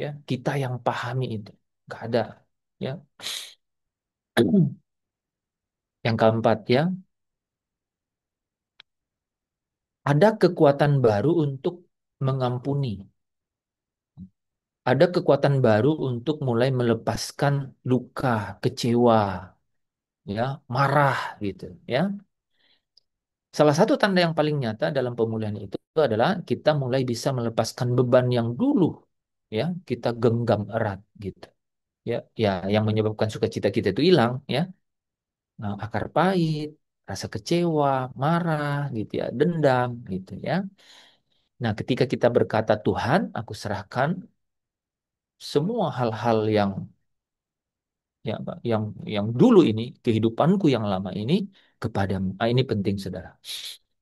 Ya, kita yang pahami itu, nggak ada. Ya, yang keempat ya, ada kekuatan baru untuk mengampuni. Ada kekuatan baru untuk mulai melepaskan luka, kecewa, ya, marah gitu. Ya, salah satu tanda yang paling nyata dalam pemulihan itu adalah kita mulai bisa melepaskan beban yang dulu ya kita genggam erat gitu. Ya, ya yang menyebabkan sukacita kita itu hilang ya. Nah, akar pahit, rasa kecewa, marah gitu ya, dendam gitu ya. Nah, ketika kita berkata Tuhan, aku serahkan semua hal-hal yang yang dulu ini, kehidupanku yang lama ini kepadamu. Ah, ini penting, saudara.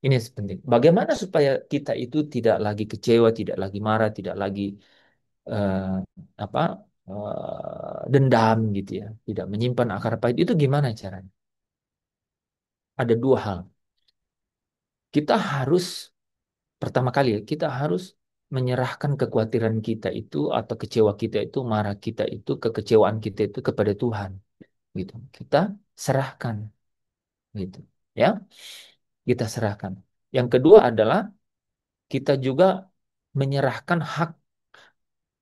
Ini penting. Bagaimana supaya kita itu tidak lagi kecewa, tidak lagi marah, tidak lagi eh, apa dendam gitu ya, tidak menyimpan akar pahit. Itu gimana caranya? Ada dua hal. Kita harus pertama kali ya, kita harus menyerahkan kekhawatiran kita itu atau kecewa kita itu, marah kita itu, kekecewaan kita itu kepada Tuhan gitu. Kita serahkan gitu. Ya, kita serahkan. Yang kedua adalah kita juga menyerahkan hak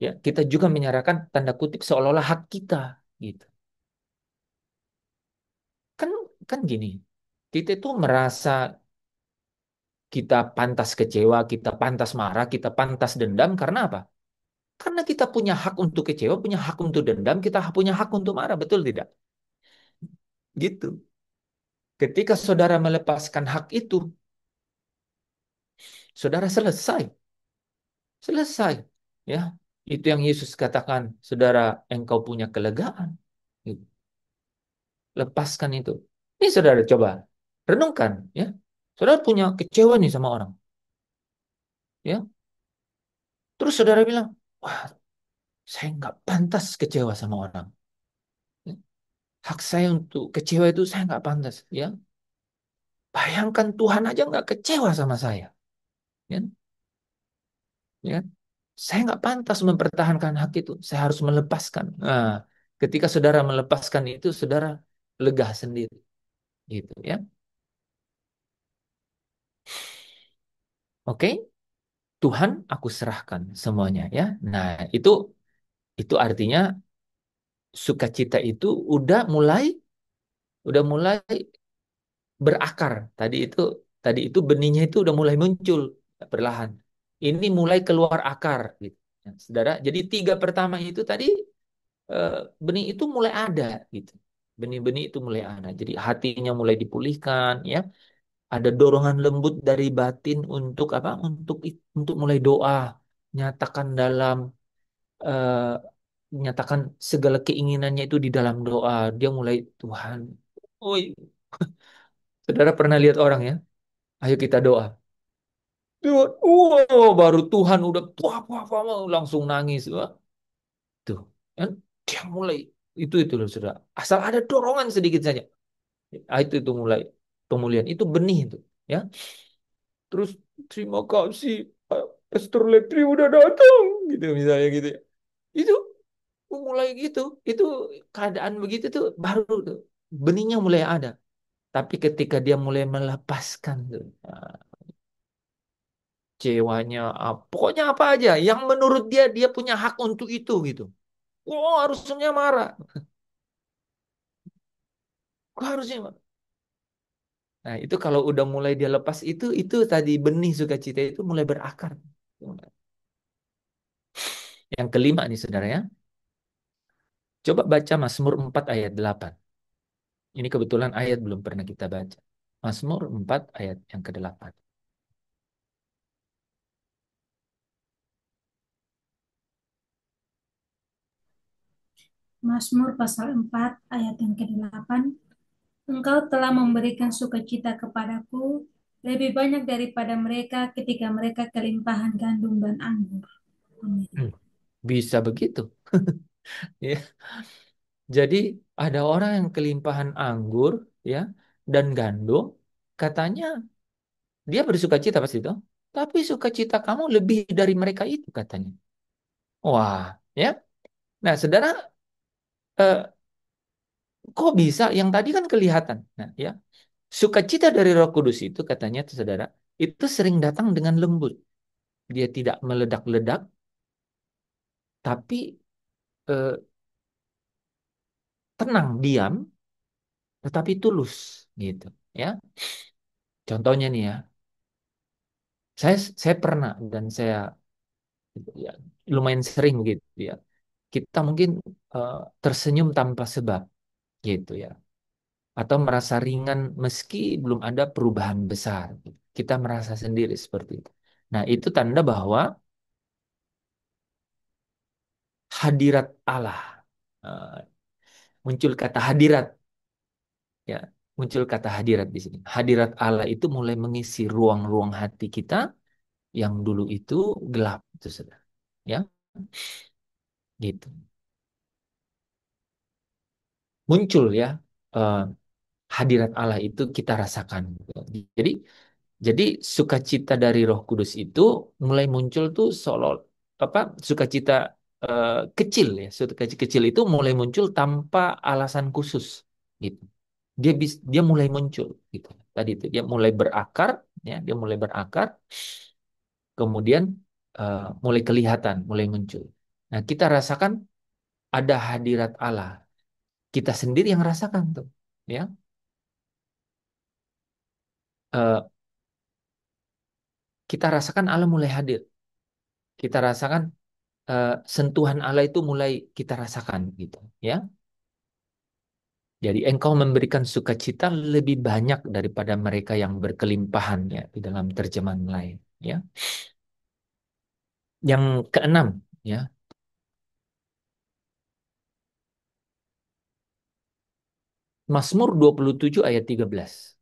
ya, kita juga menyerahkan tanda kutip seolah-olah hak kita gitu. Kan kan gini. Kita itu merasa kita pantas kecewa, kita pantas marah, kita pantas dendam karena apa? Karena kita punya hak untuk kecewa, punya hak untuk dendam, kita punya hak untuk marah, betul tidak? Gitu. Ketika saudara melepaskan hak itu, saudara selesai. Selesai. Ya. Itu yang Yesus katakan, saudara, engkau punya kelegaan. Gitu. Lepaskan itu. Ini saudara coba renungkan, ya. Saudara punya kecewa nih sama orang, ya. Terus saudara bilang, wah, saya nggak pantas kecewa sama orang. Ya. Hak saya untuk kecewa itu saya nggak pantas, ya. Bayangkan Tuhan aja nggak kecewa sama saya, ya. Ya. Saya nggak pantas mempertahankan hak itu. Saya harus melepaskan. Nah, ketika saudara melepaskan itu, saudara lega sendiri, gitu ya. Oke, Tuhan, aku serahkan semuanya ya. Nah, itu artinya sukacita itu udah mulai berakar. Tadi itu benihnya itu udah mulai muncul perlahan. Ini mulai keluar akar gitu. Ya, saudara, jadi tiga pertama itu tadi eh, benih itu mulai ada gitu. Benih-benih itu mulai ada. Jadi hatinya mulai dipulihkan ya. ada dorongan lembut dari batin untuk apa? Untuk mulai doa, nyatakan dalam eh, nyatakan segala keinginannya itu di dalam doa. Dia mulai Tuhan. Oi, saudara pernah lihat orang ya? Ayo kita doa. Tuhan, baru Tuhan udah langsung nangis. Wah, tuh, kan dia mulai itu loh saudara. Asal ada dorongan sedikit saja. Itu mulai pemulihan. Itu benih itu, ya. Terus terima kasih, Pastor Letri udah datang, gitu misalnya gitu ya. Itu mulai gitu. Itu keadaan begitu tuh baru tuh benihnya mulai ada. Tapi ketika dia mulai melepaskan tuh, cewanya, pokoknya apa aja yang menurut dia dia punya hak untuk itu gitu. Oh, harusnya marah. Kok harusnya marah? Nah, itu kalau udah mulai dia lepas itu tadi benih sukacita itu mulai berakar. Yang kelima nih saudara ya. Coba baca Mazmur 4 ayat 8. Ini kebetulan ayat belum pernah kita baca. Mazmur 4 ayat yang ke-8. Mazmur pasal 4 ayat yang ke-8. Engkau telah memberikan sukacita kepadaku lebih banyak daripada mereka ketika mereka kelimpahan gandum dan anggur. Amin. Bisa begitu. Ya. Jadi ada orang yang kelimpahan anggur ya dan gandum, katanya dia bersukacita pasti itu. Tapi sukacita kamu lebih dari mereka itu katanya. Wah, ya. Nah, saudara, eh, kok bisa? Yang tadi kan kelihatan. Nah, ya. Sukacita dari Roh Kudus itu katanya, tuh, saudara, itu sering datang dengan lembut. Dia tidak meledak-ledak, tapi eh, tenang, diam, tetapi tulus, gitu. Ya, contohnya nih ya, saya pernah dan saya ya, lumayan sering gitu ya. Kita mungkin eh, tersenyum tanpa sebab, gitu ya, atau merasa ringan meski belum ada perubahan besar. Kita merasa sendiri seperti itu. Nah, itu tanda bahwa hadirat Allah, eh, muncul kata hadirat, ya, muncul kata hadirat di sini. Hadirat Allah itu mulai mengisi ruang-ruang hati kita yang dulu itu gelap, itu sudah, ya, gitu. Muncul ya, eh, hadirat Allah itu kita rasakan. Jadi Jadi sukacita dari Roh Kudus itu mulai muncul tuh seolah apa sukacita kecil ya, sukacita kecil itu mulai muncul tanpa alasan khusus gitu. Dia mulai muncul gitu. Tadi itu dia mulai berakar ya, dia mulai berakar, kemudian mulai kelihatan, mulai muncul. Nah, kita rasakan ada hadirat Allah. Kita sendiri yang rasakan tuh, ya. Eh, kita rasakan Allah mulai hadir. Kita rasakan sentuhan Allah itu mulai kita rasakan gitu ya. Jadi engkau memberikan sukacita lebih banyak daripada mereka yang berkelimpahan ya di dalam terjemahan lain ya. Yang keenam ya. Mazmur 27 ayat 13.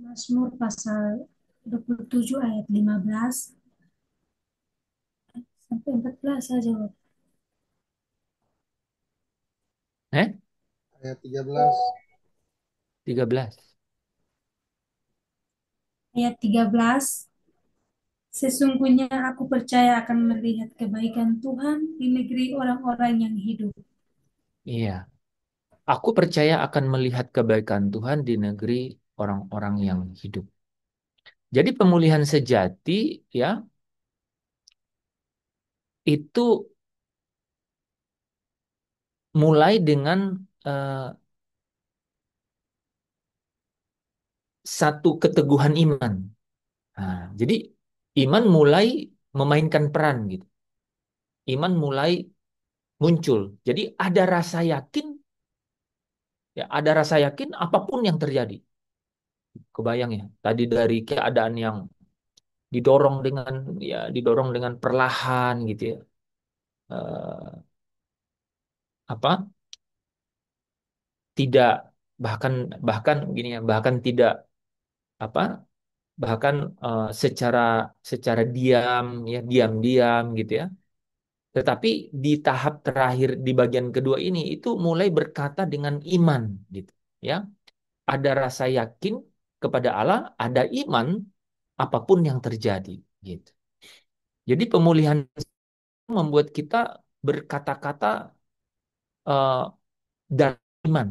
Mazmur pasal 27 ayat 15 sampai 14 saja. Eh? Ayat 13. 13. Ayat 13. Sesungguhnya aku percaya akan melihat kebaikan Tuhan di negeri orang-orang yang hidup. Iya. Aku percaya akan melihat kebaikan Tuhan di negeri orang-orang yang hidup. Jadi pemulihan sejati ya itu mulai dengan eh, satu keteguhan iman. Nah, jadi iman mulai memainkan peran gitu. Iman mulai muncul. Jadi ada rasa yakin, ya ada rasa yakin apapun yang terjadi. Kebayang ya, tadi dari keadaan yang didorong dengan didorong dengan perlahan gitu ya. Eh, apa? Tidak bahkan bahkan gini ya, bahkan tidak apa? Bahkan secara secara diam ya, diam-diam gitu ya. Tetapi di tahap terakhir di bagian kedua ini itu mulai berkata dengan iman gitu ya. Ada rasa yakin kepada Allah, ada iman apapun yang terjadi gitu. Jadi pemulihan membuat kita berkata-kata eh, dalam iman,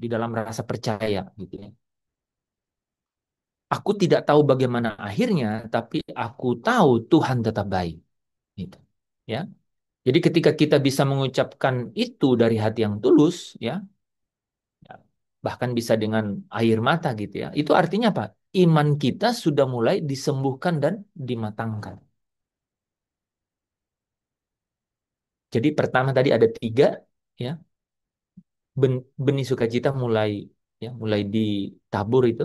di dalam rasa percaya gitu ya. Aku tidak tahu bagaimana akhirnya, tapi aku tahu Tuhan tetap baik gitu. Ya. Jadi ketika kita bisa mengucapkan itu dari hati yang tulus ya, bahkan bisa dengan air mata gitu ya. Itu artinya apa? Iman kita sudah mulai disembuhkan dan dimatangkan. Jadi pertama tadi ada tiga ya, benih sukacita mulai mulai ditabur itu.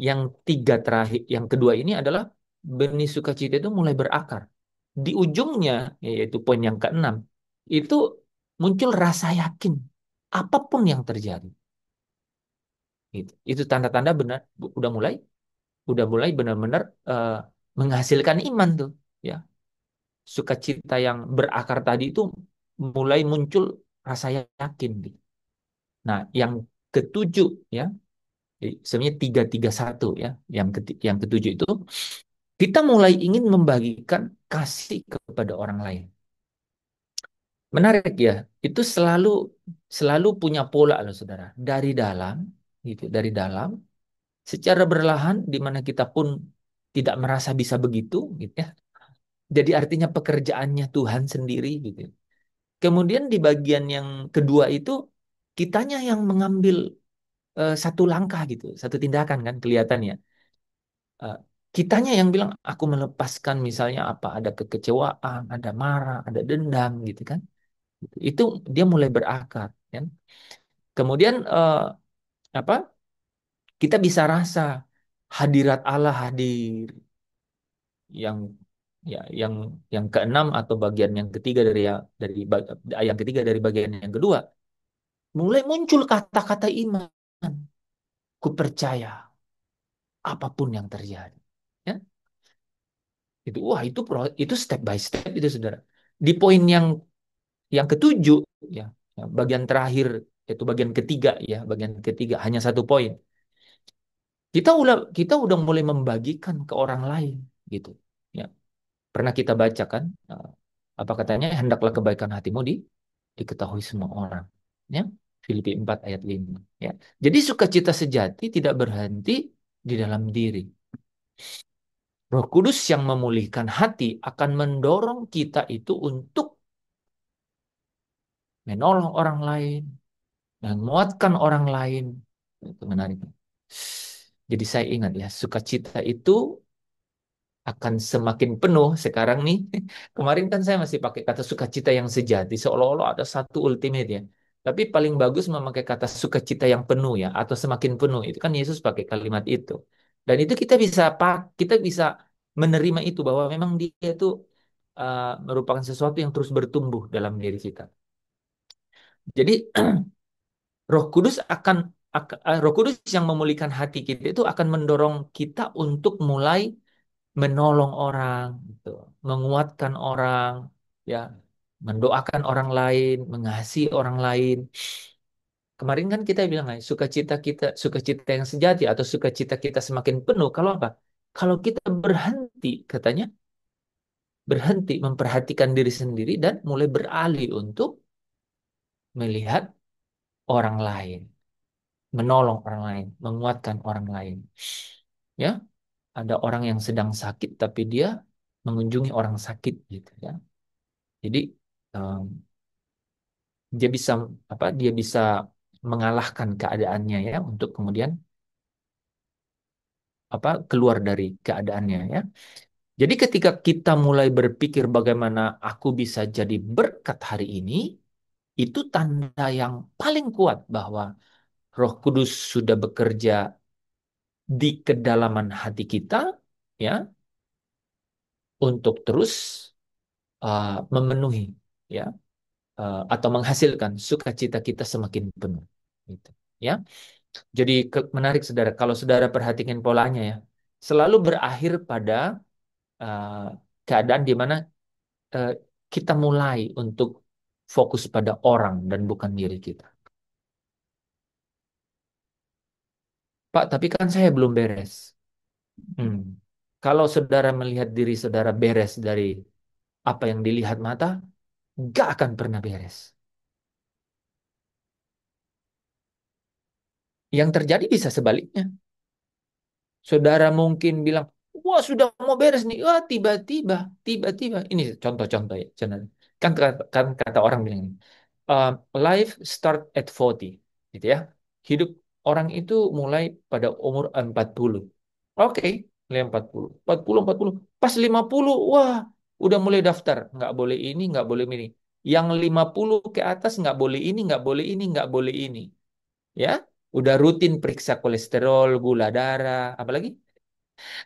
Yang tiga terakhir, yang kedua ini adalah benih sukacita itu mulai berakar. Di ujungnya, yaitu poin yang keenam, itu muncul rasa yakin apapun yang terjadi. Gitu. Itu tanda-tanda benar, udah mulai benar-benar menghasilkan iman tuh, ya. Sukacita yang berakar tadi itu mulai muncul rasa yakin. Gitu. Nah, yang ketujuh ya, sebenarnya 331 ya, yang ketujuh itu kita mulai ingin membagikan kasih kepada orang lain. Menarik ya, itu selalu selalu punya pola loh saudara. Dari dalam, gitu, dari dalam, secara berlahan, di mana kita pun tidak merasa bisa begitu, gitu ya. Jadi artinya pekerjaannya Tuhan sendiri, gitu. Kemudian di bagian yang kedua itu, kitanya yang mengambil satu langkah gitu, satu tindakan kan kelihatannya. Eh, kitanya yang bilang, aku melepaskan misalnya apa, ada kekecewaan, ada marah, ada dendam, gitu kan. Itu dia mulai berakar, kan. Kemudian apa? Kita bisa rasa hadirat Allah hadir yang yang keenam atau bagian yang ketiga yang ketiga dari bagian yang kedua mulai muncul kata-kata iman. Ku percaya apapun yang terjadi. Ya, itu wah itu step by step itu saudara. Di poin yang ketujuh ya, bagian terakhir yaitu bagian ketiga ya, bagian ketiga hanya satu poin. Kita udah mulai membagikan ke orang lain gitu. Ya, pernah kita baca kan apa katanya hendaklah kebaikan hatimu diketahui semua orang. Ya, Filipi 4 ayat 5 ya. Jadi sukacita sejati tidak berhenti di dalam diri. Roh Kudus yang memulihkan hati akan mendorong kita itu untuk menolong orang lain, menguatkan orang lain. Itu menarik. Jadi saya ingat ya, sukacita itu akan semakin penuh sekarang nih. Kemarin kan saya masih pakai kata sukacita yang sejati, seolah-olah ada satu ultimate ya. Tapi paling bagus memakai kata sukacita yang penuh ya, atau semakin penuh. Itu kan Yesus pakai kalimat itu. Dan itu kita bisa menerima itu bahwa memang dia itu merupakan sesuatu yang terus bertumbuh dalam diri kita. Jadi Roh Kudus yang memulihkan hati kita itu akan mendorong kita untuk mulai menolong orang, gitu, menguatkan orang, ya, mendoakan orang lain, mengasihi orang lain. Kemarin kan kita bilang, sukacita yang sejati atau sukacita kita semakin penuh. Kalau apa? Kalau kita katanya berhenti memperhatikan diri sendiri dan mulai beralih untuk melihat orang lain, menolong orang lain, menguatkan orang lain. Ya, ada orang yang sedang sakit tapi dia mengunjungi orang sakit gitu ya. Jadi em, dia bisa mengalahkan keadaannya ya untuk kemudian keluar dari keadaannya ya. Jadi ketika kita mulai berpikir bagaimana aku bisa jadi berkat hari ini, itu tanda yang paling kuat bahwa Roh Kudus sudah bekerja di kedalaman hati kita ya untuk terus memenuhi ya atau menghasilkan sukacita kita semakin penuh gitu ya. Jadi menarik saudara kalau saudara perhatikan polanya ya, selalu berakhir pada uh, keadaan di mana uh, kita mulai untuk fokus pada orang dan bukan diri kita. Pak, tapi kan saya belum beres. Hmm. Kalau saudara melihat diri saudara beres dari apa yang dilihat mata, gak akan pernah beres. Yang terjadi bisa sebaliknya. Saudara mungkin bilang, wah sudah mau beres nih. Wah tiba-tiba. Ini contoh-contoh ya. Kan kata orang bilang, uh, life start at 40. Gitu ya. Hidup orang itu mulai pada umur 40. Oke, mulai 40. Pas 50, wah udah mulai daftar. Nggak boleh ini, nggak boleh ini. Yang 50 ke atas nggak boleh ini, nggak boleh ini, nggak boleh ini. Ya, udah rutin periksa kolesterol, gula darah, apalagi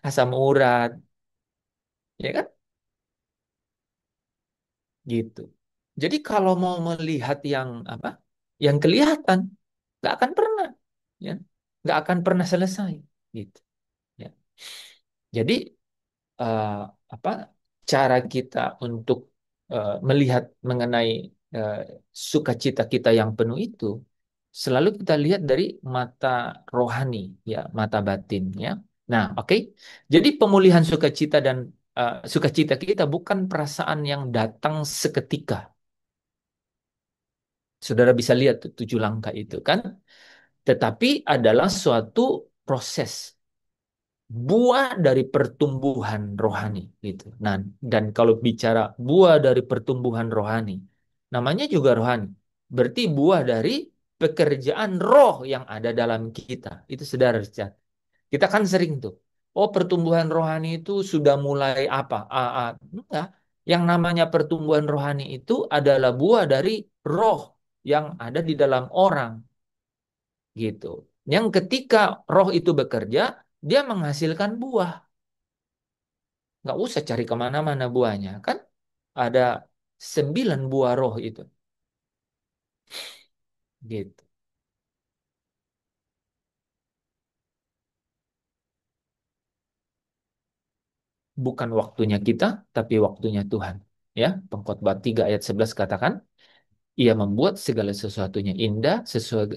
asam urat, ya kan? Gitu. Jadi kalau mau melihat yang apa, yang kelihatan, nggak akan pernah, ya, nggak akan pernah selesai, gitu. Ya. Jadi eh, apa cara kita untuk melihat mengenai eh, sukacita kita yang penuh itu selalu kita lihat dari mata rohani ya mata batin ya nah oke. Jadi pemulihan sukacita dan sukacita kita bukan perasaan yang datang seketika. Saudara bisa lihat tuh 7 langkah itu kan, tetapi adalah suatu proses buah dari pertumbuhan rohani gitu. Nah, dan kalau bicara buah dari pertumbuhan rohani, namanya juga rohani. Berarti buah dari pekerjaan roh yang ada dalam kita. Itu saudara. Kita kan sering tuh. Oh, pertumbuhan rohani itu sudah mulai apa? Enggak. Yang namanya pertumbuhan rohani itu adalah buah dari roh yang ada di dalam orang gitu. Yang ketika roh itu bekerja, dia menghasilkan buah. Nggak usah cari kemana-mana buahnya. Kan ada 9 buah roh itu. Gitu. Bukan waktunya kita, tapi waktunya Tuhan. Ya, Pengkhotbah 3 ayat 11 katakan, Ia membuat segala sesuatunya indah,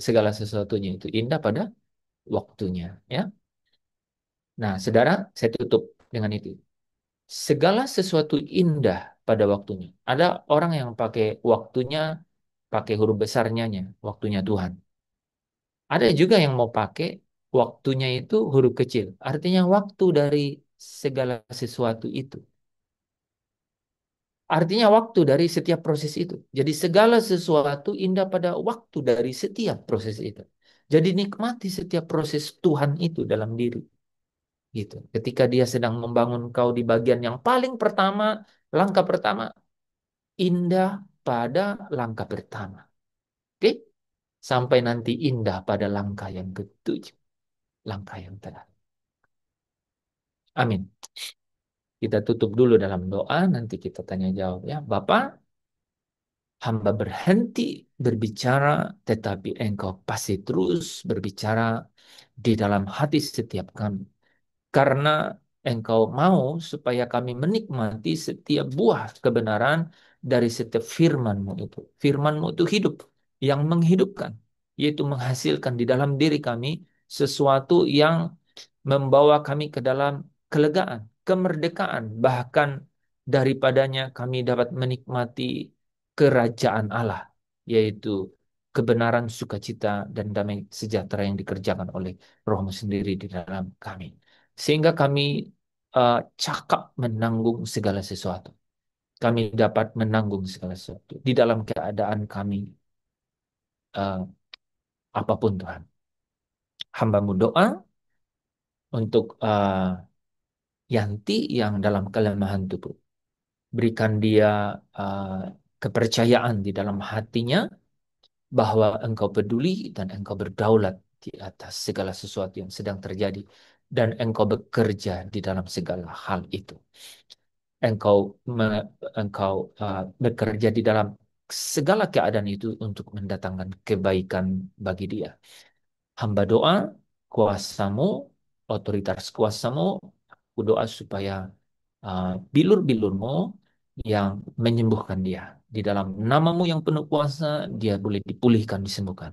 segala sesuatunya itu indah pada waktunya. Ya. Nah, saudara, saya tutup dengan itu. Segala sesuatu indah pada waktunya. Ada orang yang pakai waktunya, pakai huruf besarnya, waktunya Tuhan. Ada juga yang mau pakai waktunya itu huruf kecil. Artinya waktu dari segala sesuatu itu. Artinya waktu dari setiap proses itu. Jadi segala sesuatu indah pada waktu dari setiap proses itu. Jadi nikmati setiap proses Tuhan itu dalam diri. Gitu. Ketika dia sedang membangun kau di bagian yang paling pertama, langkah pertama, indah pada langkah pertama. Oke? Sampai nanti indah pada langkah yang ketujuh. Langkah yang terakhir. Amin. Kita tutup dulu dalam doa, nanti kita tanya jawab ya. Bapak, hamba berhenti berbicara, tetapi Engkau pasti terus berbicara di dalam hati setiap kami. Karena Engkau mau supaya kami menikmati setiap buah kebenaran dari setiap firman-Mu itu. Firman-Mu itu hidup, yang menghidupkan, yaitu menghasilkan di dalam diri kami sesuatu yang membawa kami ke dalam kelegaan, kemerdekaan, bahkan daripadanya kami dapat menikmati kerajaan Allah, yaitu kebenaran, sukacita, dan damai sejahtera yang dikerjakan oleh Roh-Mu sendiri di dalam kami. Sehingga kami cakap menanggung segala sesuatu. Kami dapat menanggung segala sesuatu. Di dalam keadaan kami uh, apapun Tuhan. Hambamu doa untuk Yanti yang dalam kelemahan tubuh. Berikan dia kepercayaan di dalam hatinya bahwa Engkau peduli dan Engkau berdaulat di atas segala sesuatu yang sedang terjadi dan Engkau bekerja di dalam segala hal itu. Engkau Engkau bekerja di dalam segala keadaan itu untuk mendatangkan kebaikan bagi dia. Hamba doa kuasamu, otoritas kuasamu, aku doa supaya bilur-bilurmu yang menyembuhkan dia. Di dalam namamu yang penuh kuasa, dia boleh dipulihkan, disembuhkan.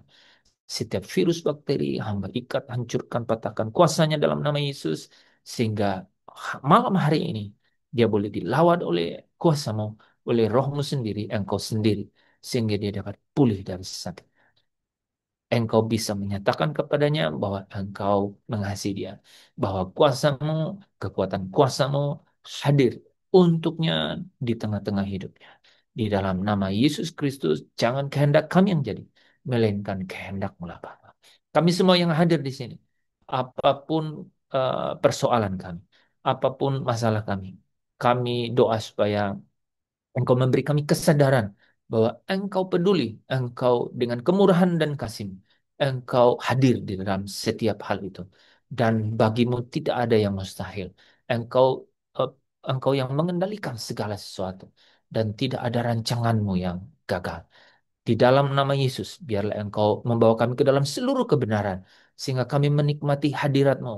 Setiap virus bakteri, hamba ikat, hancurkan, patahkan kuasanya dalam nama Yesus. Sehingga malam hari ini, dia boleh dilawan oleh kuasamu, oleh rohmu sendiri, engkau sendiri. Sehingga dia dapat pulih dari sakit. Engkau bisa menyatakan kepadanya bahwa engkau mengasihi dia. Bahwa kuasamu, kekuatan kuasamu hadir untuknya di tengah-tengah hidupnya. Di dalam nama Yesus Kristus, jangan kehendak kami yang jadi, melainkan kehendak-Mu lah Bapa. Kami semua yang hadir di sini, apapun persoalan kami, apapun masalah kami doa supaya Engkau memberi kami kesadaran bahwa Engkau peduli, Engkau dengan kemurahan dan kasih, Engkau hadir di dalam setiap hal itu. Dan bagimu tidak ada yang mustahil. Engkau eh, Engkau yang mengendalikan segala sesuatu. Dan tidak ada rancanganmu yang gagal. Di dalam nama Yesus, biarlah Engkau membawa kami ke dalam seluruh kebenaran. Sehingga kami menikmati hadirat-Mu.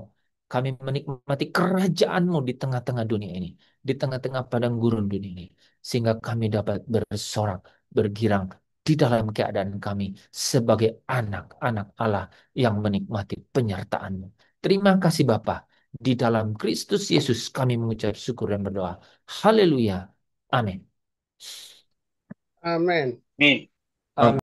Kami menikmati kerajaan-Mu di tengah-tengah dunia ini. Di tengah-tengah padang gurun dunia ini. Sehingga kami dapat bersorak, bergirang di dalam keadaan kami sebagai anak-anak Allah yang menikmati penyertaan-Mu. Terima kasih Bapa. Di dalam Kristus Yesus kami mengucap syukur dan berdoa. Haleluya. Amin. Amin. Amin. Amin.